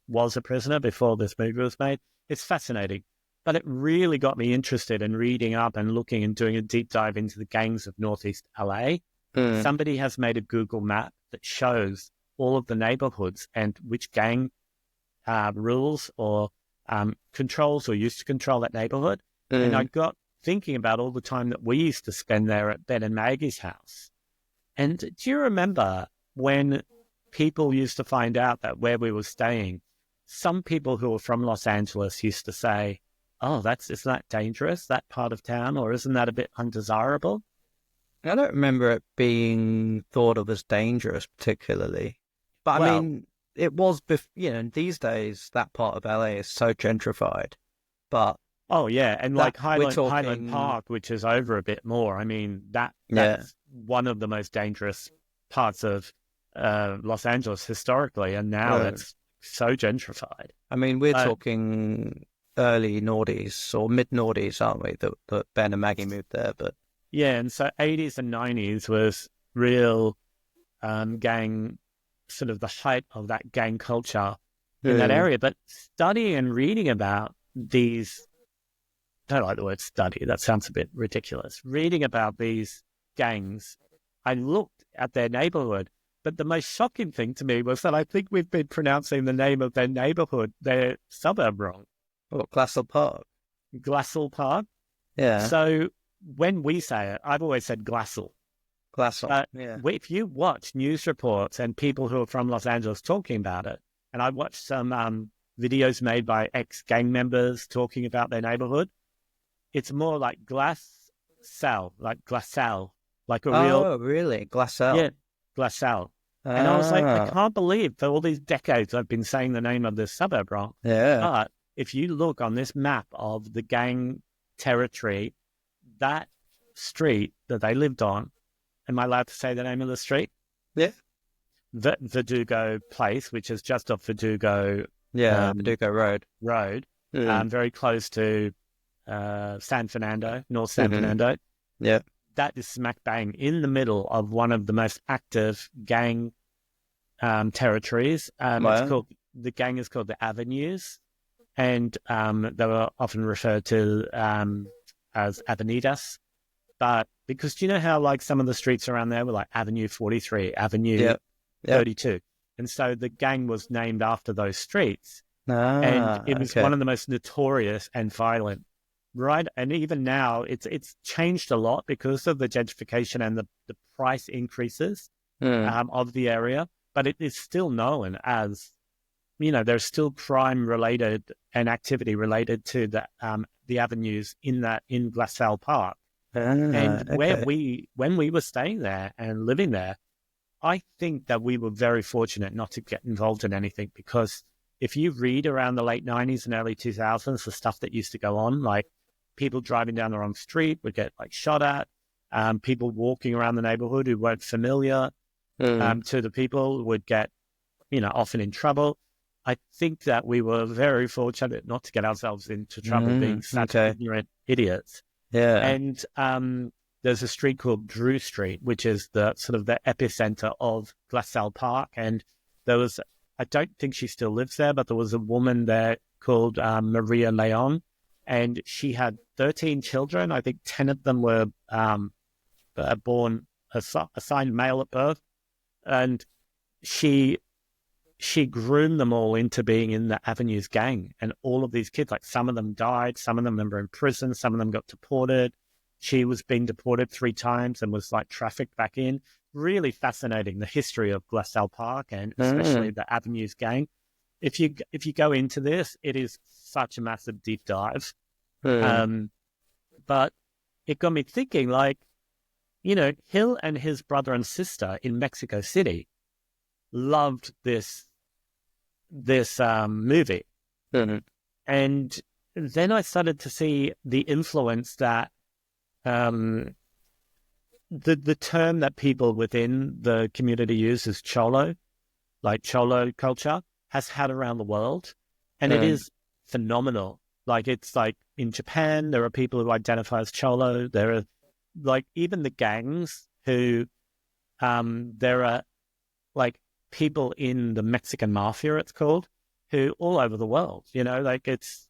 was a prisoner before this movie was made. It's fascinating. But it really got me interested in reading up and looking and doing a deep dive into the gangs of Northeast LA. Somebody has made a Google map that shows all of the neighborhoods and which gang rules or controls or used to control that neighborhood. And I got thinking about all the time that we used to spend there at Ben and Maggie's house. And do you remember when people used to find out that where we were staying, some people who were from Los Angeles used to say, oh, isn't that dangerous, that part of town, or isn't that a bit undesirable? I don't remember it being thought of as dangerous particularly. But I mean, it was, these days, that part of LA is so gentrified. But oh, yeah, and Highland Park, which is over a bit more. I mean, that's one of the most dangerous parts of Los Angeles historically, and now it's so gentrified. I mean, we're talking early noughties or mid noughties, aren't we? That Ben and Maggie moved there, but and so 80s and 90s was real gang, sort of the height of that gang culture in that area. But studying and reading about these, I don't like the word study, that sounds a bit ridiculous. Reading about these gangs, I looked at their neighborhood. But the most shocking thing to me was that I think we've been pronouncing the name of their neighborhood, their suburb, wrong. What, Glassell Park? Glassell Park? Yeah. So when we say it, I've always said Glassell. Glassell, If you watch news reports and people who are from Los Angeles talking about it, and I watched some videos made by ex-gang members talking about their neighborhood, it's more like Glassell, like Glassell, like a real... Oh, really? Glassell? Yeah, Glassell. And I was like, I can't believe for all these decades I've been saying the name of this suburb wrong. Yeah. But if you look on this map of the gang territory, that street that they lived on, am I allowed to say the name of the street? Yeah. Verdugo Place, which is just off Verdugo. Verdugo Road. Very close to San Fernando, North San Fernando. Yeah. That is smack bang in the middle of one of the most active gang territories. The gang is called the Avenues, and they were often referred to as Avenidas. But because do you know how like some of the streets around there were like Avenue 43, Avenue 32, and so the gang was named after those streets, and it was one of the most notorious and violent. Right, and even now, it's changed a lot because of the gentrification and the price increases of the area. But it is still known as, there's still crime related and activity related to the avenues in Glassell Park. And when we were staying there and living there, I think that we were very fortunate not to get involved in anything, because if you read around the late 90s and early 2000s, the stuff that used to go on, like people driving down the wrong street would get like shot at. People walking around the neighborhood who weren't familiar to the people would get, often in trouble. I think that we were very fortunate not to get ourselves into trouble being such ignorant idiots. Yeah. And there's a street called Drew Street, which is the sort of the epicenter of Glassell Park. And there was, I don't think she still lives there, but there was a woman there called Maria Leon. And she had 13 children. I think 10 of them were born assigned male at birth. And she groomed them all into being in the Avenues gang. And all of these kids, like some of them died, some of them were in prison, some of them got deported. She was being deported 3 times and was like trafficked back in. Really fascinating, the history of Glassell Park and especially the Avenues gang. If you go into this, it is such a massive deep dive. But it got me thinking, like, you know, Hill and his brother and sister in Mexico City loved this movie. And then I started to see the influence that the term that people within the community use is Cholo, like Cholo culture, has had around the world. And it is phenomenal. Like, it's like in Japan, there are people who identify as Cholo. There are, like, even the gangs who, there are, like, people in the Mexican mafia, it's called, who all over the world, you know, like it's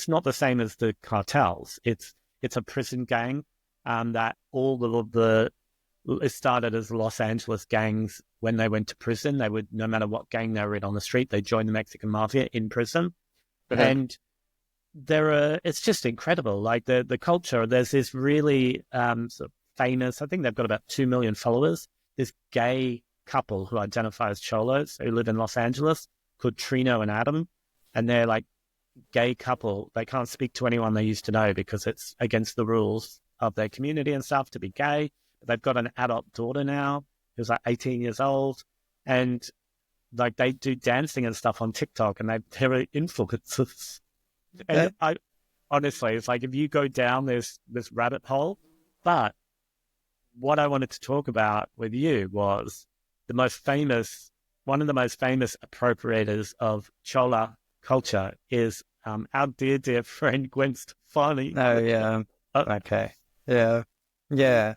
not the same as the cartels. It's a prison gang, that it started as Los Angeles gangs. When they went to prison, they would, no matter what gang they were in on the street, they joined the Mexican mafia in prison. And it's just incredible. Like the culture, there's this really sort of famous, I think they've got about 2 million followers, this gay couple who identify as Cholos who live in Los Angeles called Trino and Adam. And they're like gay couple. They can't speak to anyone they used to know because it's against the rules of their community and stuff to be gay. But they've got an adult daughter now who's like 18 years old. And like they do dancing and stuff on TikTok, and they're influencers. And I honestly, it's like if you go down this rabbit hole. But what I wanted to talk about with you was one of the most famous appropriators of Chola culture is our dear friend Gwen Stefani. Oh yeah. Okay. Yeah,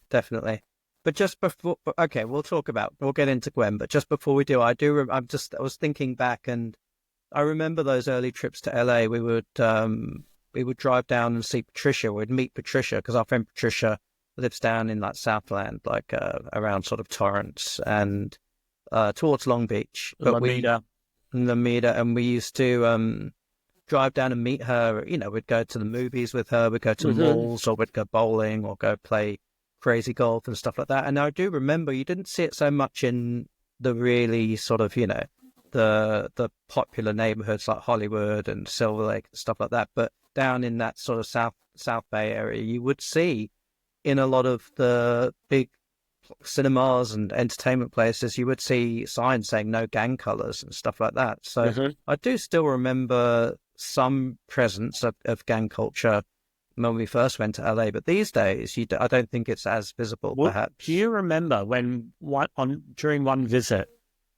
definitely. But just before, okay, we'll get into Gwen. But just before we do, I was thinking back, and I remember those early trips to LA. We would drive down and see Patricia. We'd meet Patricia because our friend Patricia lives down in like Southland, like around sort of Torrance and towards Long Beach. But Lomita, and we used to drive down and meet her. You know, we'd go to the movies with her. We'd go to malls, or we'd go bowling, or go play crazy golf and stuff like that. And I do remember you didn't see it so much in the really sort of, you know, the popular neighborhoods like Hollywood and Silver Lake and stuff like that. But down in that sort of South Bay area, you would see in a lot of the big cinemas and entertainment places, you would see signs saying no gang colors and stuff like that. So I do still remember some presence of gang culture when we first went to LA, but these days I don't think it's as visible. Well, perhaps. Do you remember when during one visit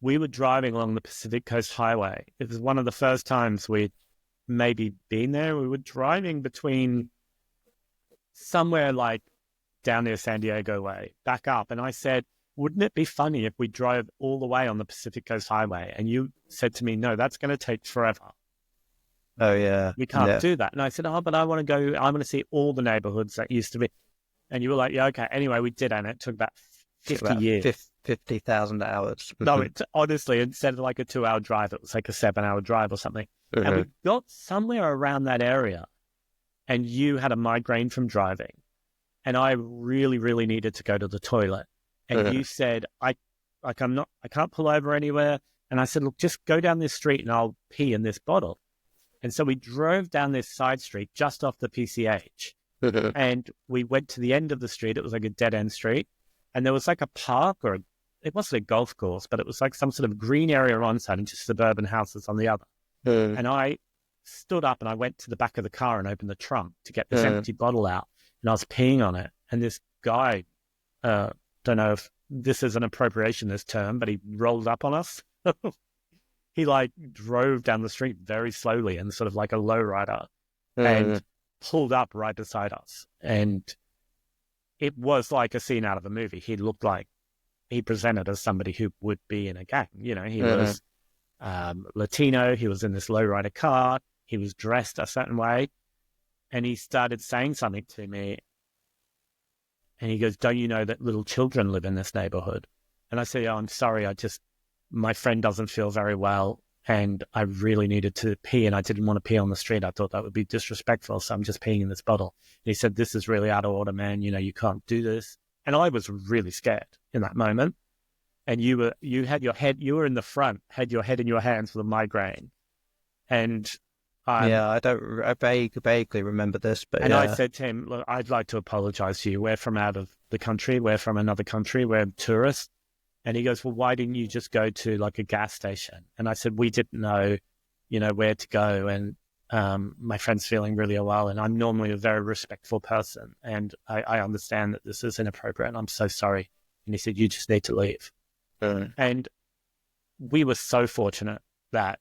we were driving along the Pacific Coast Highway? It was one of the first times we'd maybe been there. We were driving between somewhere like down near San Diego way, back up, and I said, wouldn't it be funny if we drove all the way on the Pacific Coast Highway? And you said to me, no, that's going to take forever. Oh, yeah. We can't do that. And I said, but I want to go, I want to see all the neighborhoods that used to be. And you were like, yeah, okay. Anyway, we did, and it took about 50 years. 50,000 hours. No, honestly, instead of like a 2-hour drive, it was like a 7-hour drive or something. And we got somewhere around that area, and you had a migraine from driving. And I really, really needed to go to the toilet. And you said, I can't pull over anywhere. And I said, look, just go down this street and I'll pee in this bottle. And so we drove down this side street just off the PCH. And we went to the end of the street. It was like a dead end street. And there was like a park, or it wasn't a golf course, but it was like some sort of green area on one side and just suburban houses on the other. And I stood up and I went to the back of the car and opened the trunk to get this empty bottle out. And I was peeing on it. And this guy, don't know if this is an appropriation, this term, but he rolled up on us. He like drove down the street very slowly and sort of like a lowrider and pulled up right beside us. And it was like a scene out of a movie. He looked like he presented as somebody who would be in a gang. You know, he was Latino. He was in this lowrider car. He was dressed a certain way. And he started saying something to me. And he goes, don't you know that little children live in this neighborhood? And I say, oh, I'm sorry, my friend doesn't feel very well and I really needed to pee and I didn't want to pee on the street. I thought that would be disrespectful, so I'm just peeing in this bottle. And he said, this is really out of order, man. You can't do this. And I was really scared in that moment. And you were in the front, had your head in your hands with a migraine. And I vaguely remember this, but I said to him, look, I'd like to apologize to you. We're from out of the country. We're from another country. We're tourists. And he goes, well, why didn't you just go to like a gas station? And I said, we didn't know, where to go. And my friend's feeling really unwell. And I'm normally a very respectful person. And I understand that this is inappropriate. And I'm so sorry. And he said, you just need to leave. And we were so fortunate that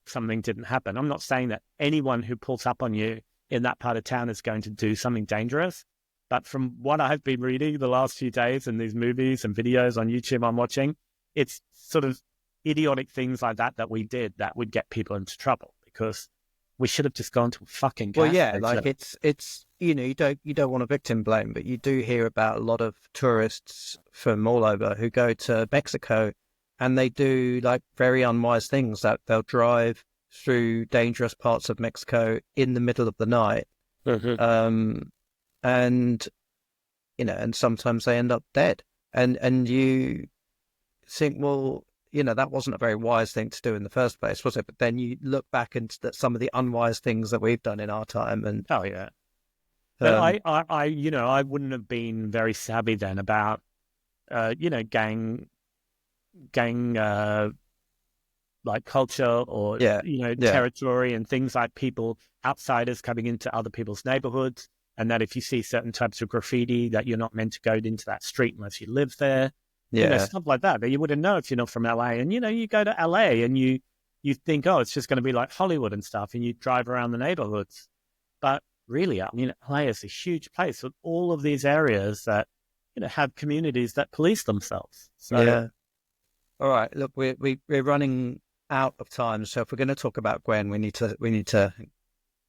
something didn't happen. I'm not saying that anyone who pulls up on you in that part of town is going to do something dangerous. But from what I've been reading the last few days and these movies and videos on YouTube I'm watching, it's sort of idiotic things like that we did that would get people into trouble because we should have just gone to a fucking gas station. Like it's you don't want to victim blame, but you do hear about a lot of tourists from all over who go to Mexico and they do like very unwise things, that they'll drive through dangerous parts of Mexico in the middle of the night. And and sometimes they end up dead. And you think, well, that wasn't a very wise thing to do in the first place, was it? But then you look back into some of the unwise things that we've done in our time, and oh yeah. But I wouldn't have been very savvy then about gang like culture or territory and things like people, outsiders coming into other people's neighborhoods. And that if you see certain types of graffiti, that you're not meant to go into that street unless you live there. Stuff like that you wouldn't know if you're not from LA. And, you go to LA and you think, oh, it's just going to be like Hollywood and stuff. And you drive around the neighborhoods. But really, LA is a huge place with all of these areas that, have communities that police themselves. So, yeah. All right. Look, we're running out of time. So if we're going to talk about Gwen, we need to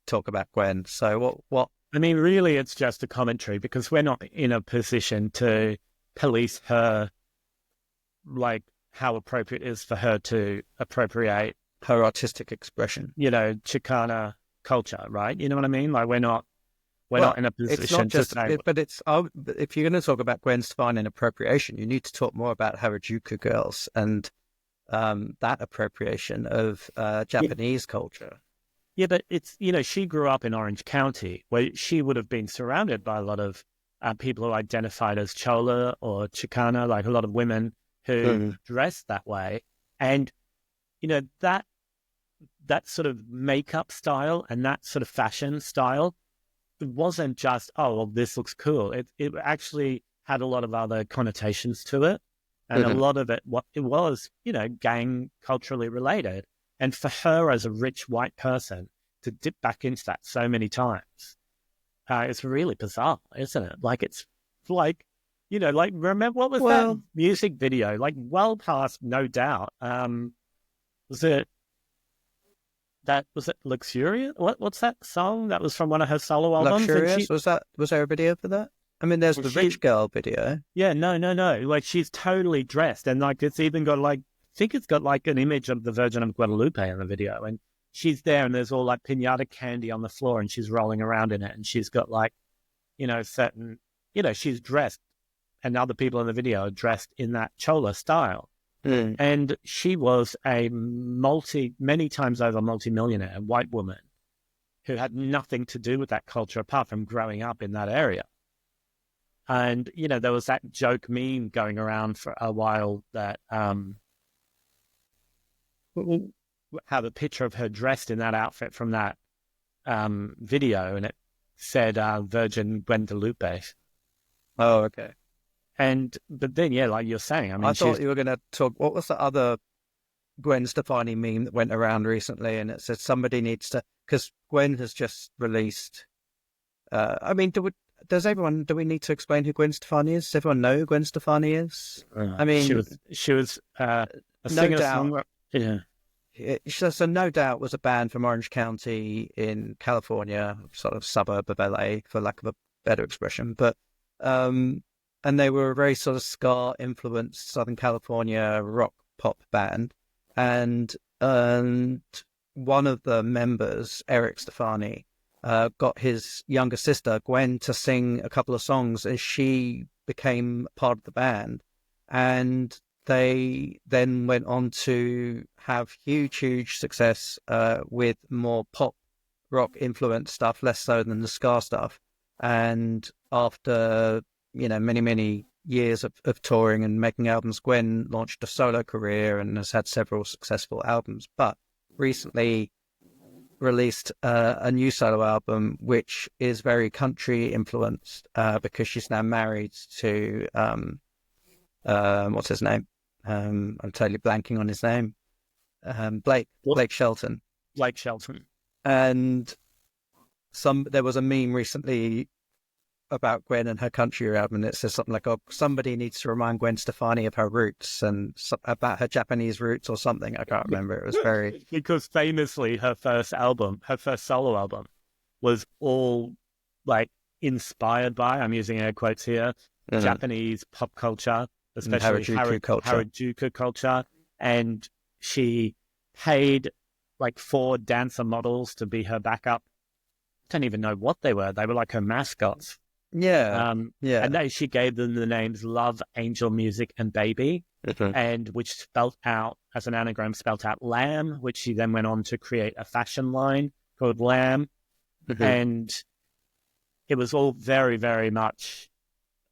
talk about Gwen. So what? I mean, really, it's just a commentary because we're not in a position to police her, like how appropriate it is for her to appropriate her artistic expression, Chicana culture, right? You know what I mean? Like we're not in a position to say. But if you're going to talk about Gwen Stefani and appropriation, you need to talk more about Harajuku girls and that appropriation of Japanese culture. Yeah, but it's, she grew up in Orange County where she would have been surrounded by a lot of people who identified as Cholo or Chicana, like a lot of women who dressed that way. And, that sort of makeup style and that sort of fashion style, it wasn't just, oh, well, this looks cool. It actually had a lot of other connotations to it. And a lot of it was, gang culturally related. And for her as a rich white person to dip back into that so many times, it's really bizarre, isn't it? Like, it's like, remember what was that music video? Like, well past No Doubt. Was it Luxurious? What's that song? That was from one of her solo albums. Luxurious? Was there a video for that? I mean, there's the rich girl video. Yeah, no. Like, she's totally dressed. And, like, it's even got, like, I think it's got like an image of the Virgin of Guadalupe in the video, and she's there and there's all like piñata candy on the floor and she's rolling around in it and she's got like, certain, she's dressed and other people in the video are dressed in that Chola style. And she was a many times over multi-millionaire white woman who had nothing to do with that culture apart from growing up in that area. And, there was that joke meme going around for a while that, have a picture of her dressed in that outfit from that video, and it said Virgin Guadalupe. Oh, okay. But then, like you're saying, I thought you were going to talk. What was the other Gwen Stefani meme that went around recently? And it said somebody needs to, because Gwen has just released. Do we need to explain who Gwen Stefani is? Does everyone know who Gwen Stefani is? She was a singer-songwriter. Yeah. So No Doubt was a band from Orange County in California, sort of suburb of LA, for lack of a better expression. But and they were a very sort of ska influenced Southern California rock pop band, and one of the members, Eric Stefani, got his younger sister Gwen to sing a couple of songs as she became part of the band, and they then went on to have huge success with more pop rock influenced stuff, less so than the ska stuff. And after many years of touring and making albums, Gwen launched a solo career and has had several successful albums, but recently released a new solo album which is very country influenced, because she's now married to what's his name? I'm totally blanking on his name. Blake Shelton. Blake Shelton. And there was a meme recently about Gwen and her country album, and it says something like, "Oh, somebody needs to remind Gwen Stefani of her roots and about her Japanese roots," or something. I can't remember. It was very because famously her first solo album, was all like inspired by, I'm using air quotes here, Japanese pop culture, especially Harajuku culture, and she paid like 4 dancer models to be her backup. Don't even know what they were. They were like her mascots. Yeah. And she gave them the names Love, Angel Music, and Baby, and which spelt out, as an anagram, spelt out Lamb, which she then went on to create a fashion line called Lamb. And it was all very, very much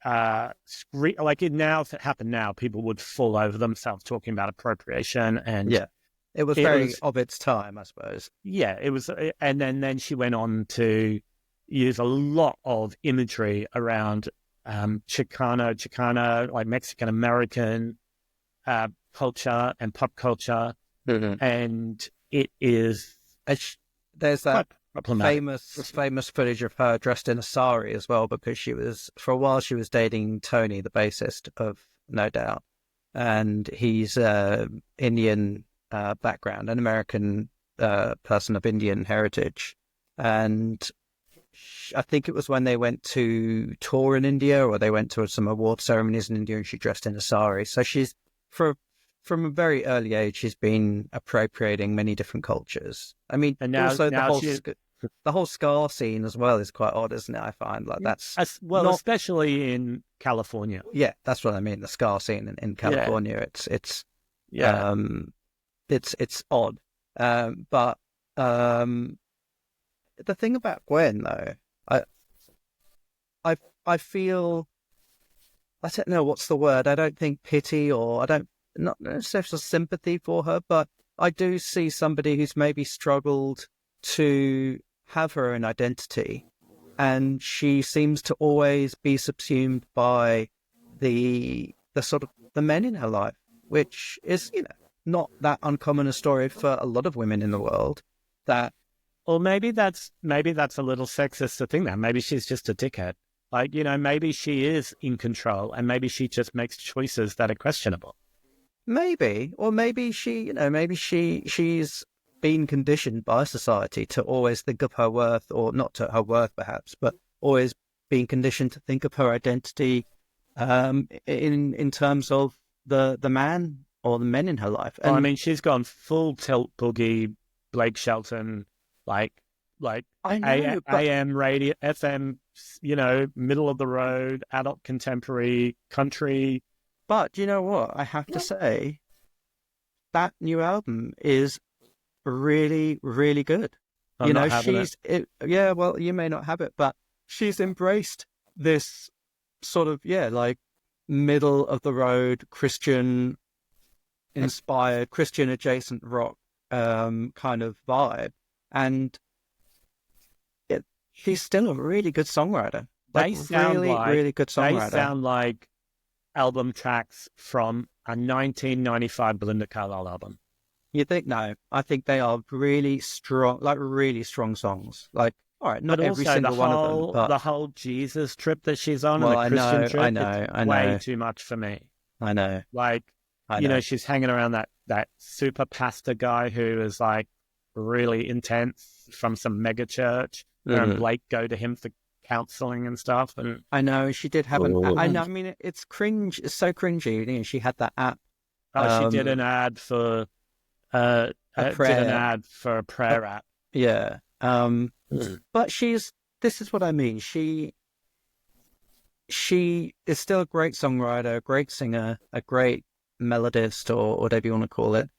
like it now. If it happened now, people would fall over themselves talking about appropriation. And it was very of its time, I suppose. Yeah, it was. And then she went on to use a lot of imagery around Chicana, like Mexican-American culture and pop culture. And it is... There's that famous footage of her dressed in a sari as well, because for a while she was dating Tony, the bassist of No Doubt. And he's Indian background, an American person of Indian heritage. And I think it was when they went to tour in India, or they went to some award ceremonies in India, and she dressed in a sari. So she's, from a very early age, she's been appropriating many different cultures. I mean, and now, also the whole ska scene as well is quite odd, isn't it? I find like that's especially in California. Yeah, that's what I mean. The ska scene in California, it's odd. But the thing about Gwen, though, I feel, I don't know what's the word. I don't think pity, or not necessarily sympathy for her, but I do see somebody who's maybe struggled to have her own identity, and she seems to always be subsumed by the sort of the men in her life, which is not that uncommon a story for a lot of women in the world. That, or maybe that's a little sexist to think that. Maybe she's just a dickhead. Like, maybe she is in control, and maybe she just makes choices that are questionable. Maybe, or maybe she, she's been conditioned by society to always think of her worth, or not to her worth perhaps, but always being conditioned to think of her identity in terms of the man or the men in her life. And, well, I mean, she's gone full tilt boogie, Blake Shelton, like I know, AM radio, FM, middle of the road, adult contemporary, country. But you know what? I have to say, that new album is really, really good. I'm not having it. Yeah, well, you may not have it, but she's embraced this sort of, like middle of the road, Christian inspired, Christian adjacent rock kind of vibe. And she's still a really good songwriter. Really good songwriter. They sound like album tracks from a 1995 Belinda Carlisle album. You think? No, I think they are really strong, like really strong songs. Like, all right, not but every single one of them, but the whole Jesus trip that she's on, well, and the Christian trip, I know, way too much for me. I know. Like, she's hanging around that super pastor guy who is like really intense from some mega church, and Blake go to him for counselling and stuff. And I know she did have I know. I mean, it's cringe. It's so cringy. You know, she had that app. she did an ad for a prayer. Did an ad for a prayer app. Yeah. But this is what I mean. She is still a great songwriter, a great singer, a great melodist, or whatever you want to call it.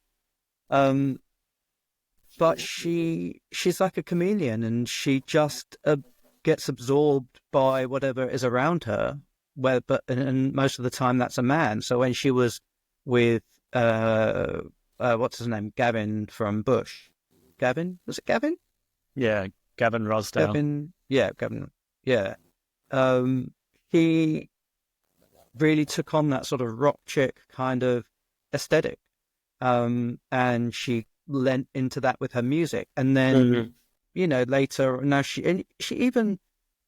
But she's like a chameleon, and she just gets absorbed by whatever is around her. And most of the time that's a man. So when she was with what's his name, Gavin from Bush, was it Gavin? Yeah, Gavin Rossdale. Gavin. Yeah. He really took on that sort of rock chick kind of aesthetic, and she lent into that with her music. And then, you know, later, now she even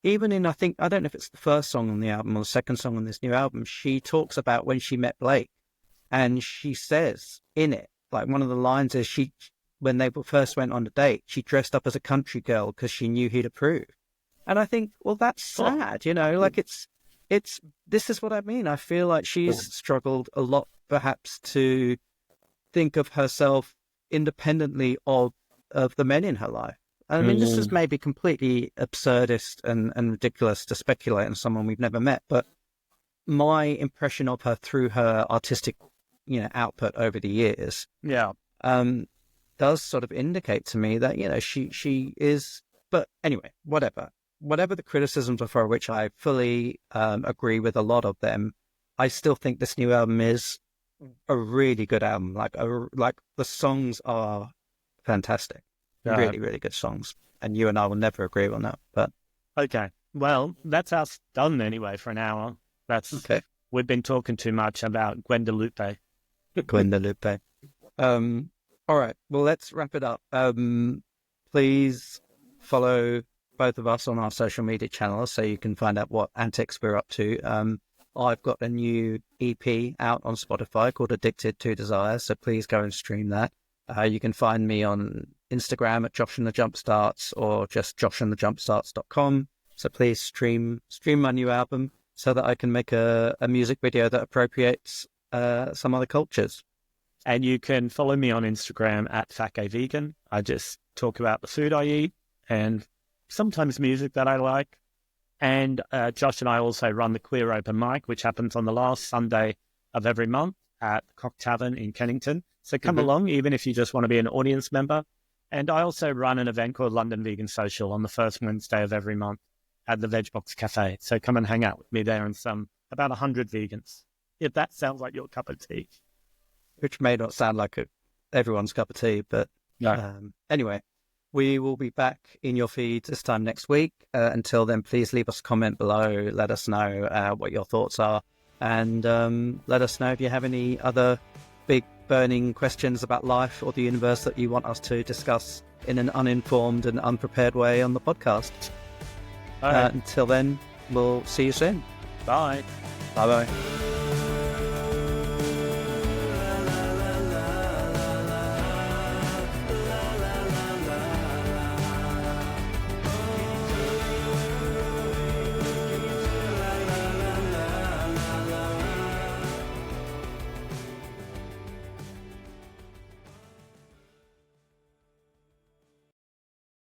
in, I don't know if it's the first song on the album or the second song on this new album, she talks about when she met Blake, and she says in it, like, one of the lines is when they first went on a date, she dressed up as a country girl because she knew he'd approve. And I think, well, that's sad, you know, like this is what I mean. I feel like she's struggled a lot, perhaps, to think of herself independently of the men in her life. I mean, this is maybe completely absurdist and ridiculous to speculate on someone we've never met, but my impression of her through her artistic, you know, output over the years, does sort of indicate to me that, you know, she is. But anyway, whatever the criticisms of her, which I fully agree with a lot of them, I still think this new album is a really good album. Like the songs are fantastic, really, really good songs. And you and I will never agree on that. But okay, well, that's us done anyway for an hour. That's okay. We've been talking too much about Gwendalupe. All right, well, let's wrap it up. Please follow both of us on our social media channels so you can find out what antics we're up to. I've got a new EP out on Spotify called Addicted to Desire, so please go and stream that. You can find me on Instagram at Josh and the Jumpstarts, or just joshandthejumpstarts.com. So please stream my new album so that I can make a music video that appropriates some other cultures. And you can follow me on Instagram at FatGayVegan. I just talk about the food I eat and sometimes music that I like. And Josh and I also run the Queer Open Mic, which happens on the last Sunday of every month at the Cock Tavern in Kennington. So come along, even if you just want to be an audience member. And I also run an event called London Vegan Social on the first Wednesday of every month at the Veg Box Cafe. So come and hang out with me there and about 100 vegans, if that sounds like your cup of tea. Which may not sound like everyone's cup of tea, but anyway, we will be back in your feed this time next week. Until then, please leave us a comment below. Let us know what your thoughts are, and let us know if you have any other big burning questions about life or the universe that you want us to discuss in an uninformed and unprepared way on the podcast. Until then, we'll see you soon. Bye. Bye-bye.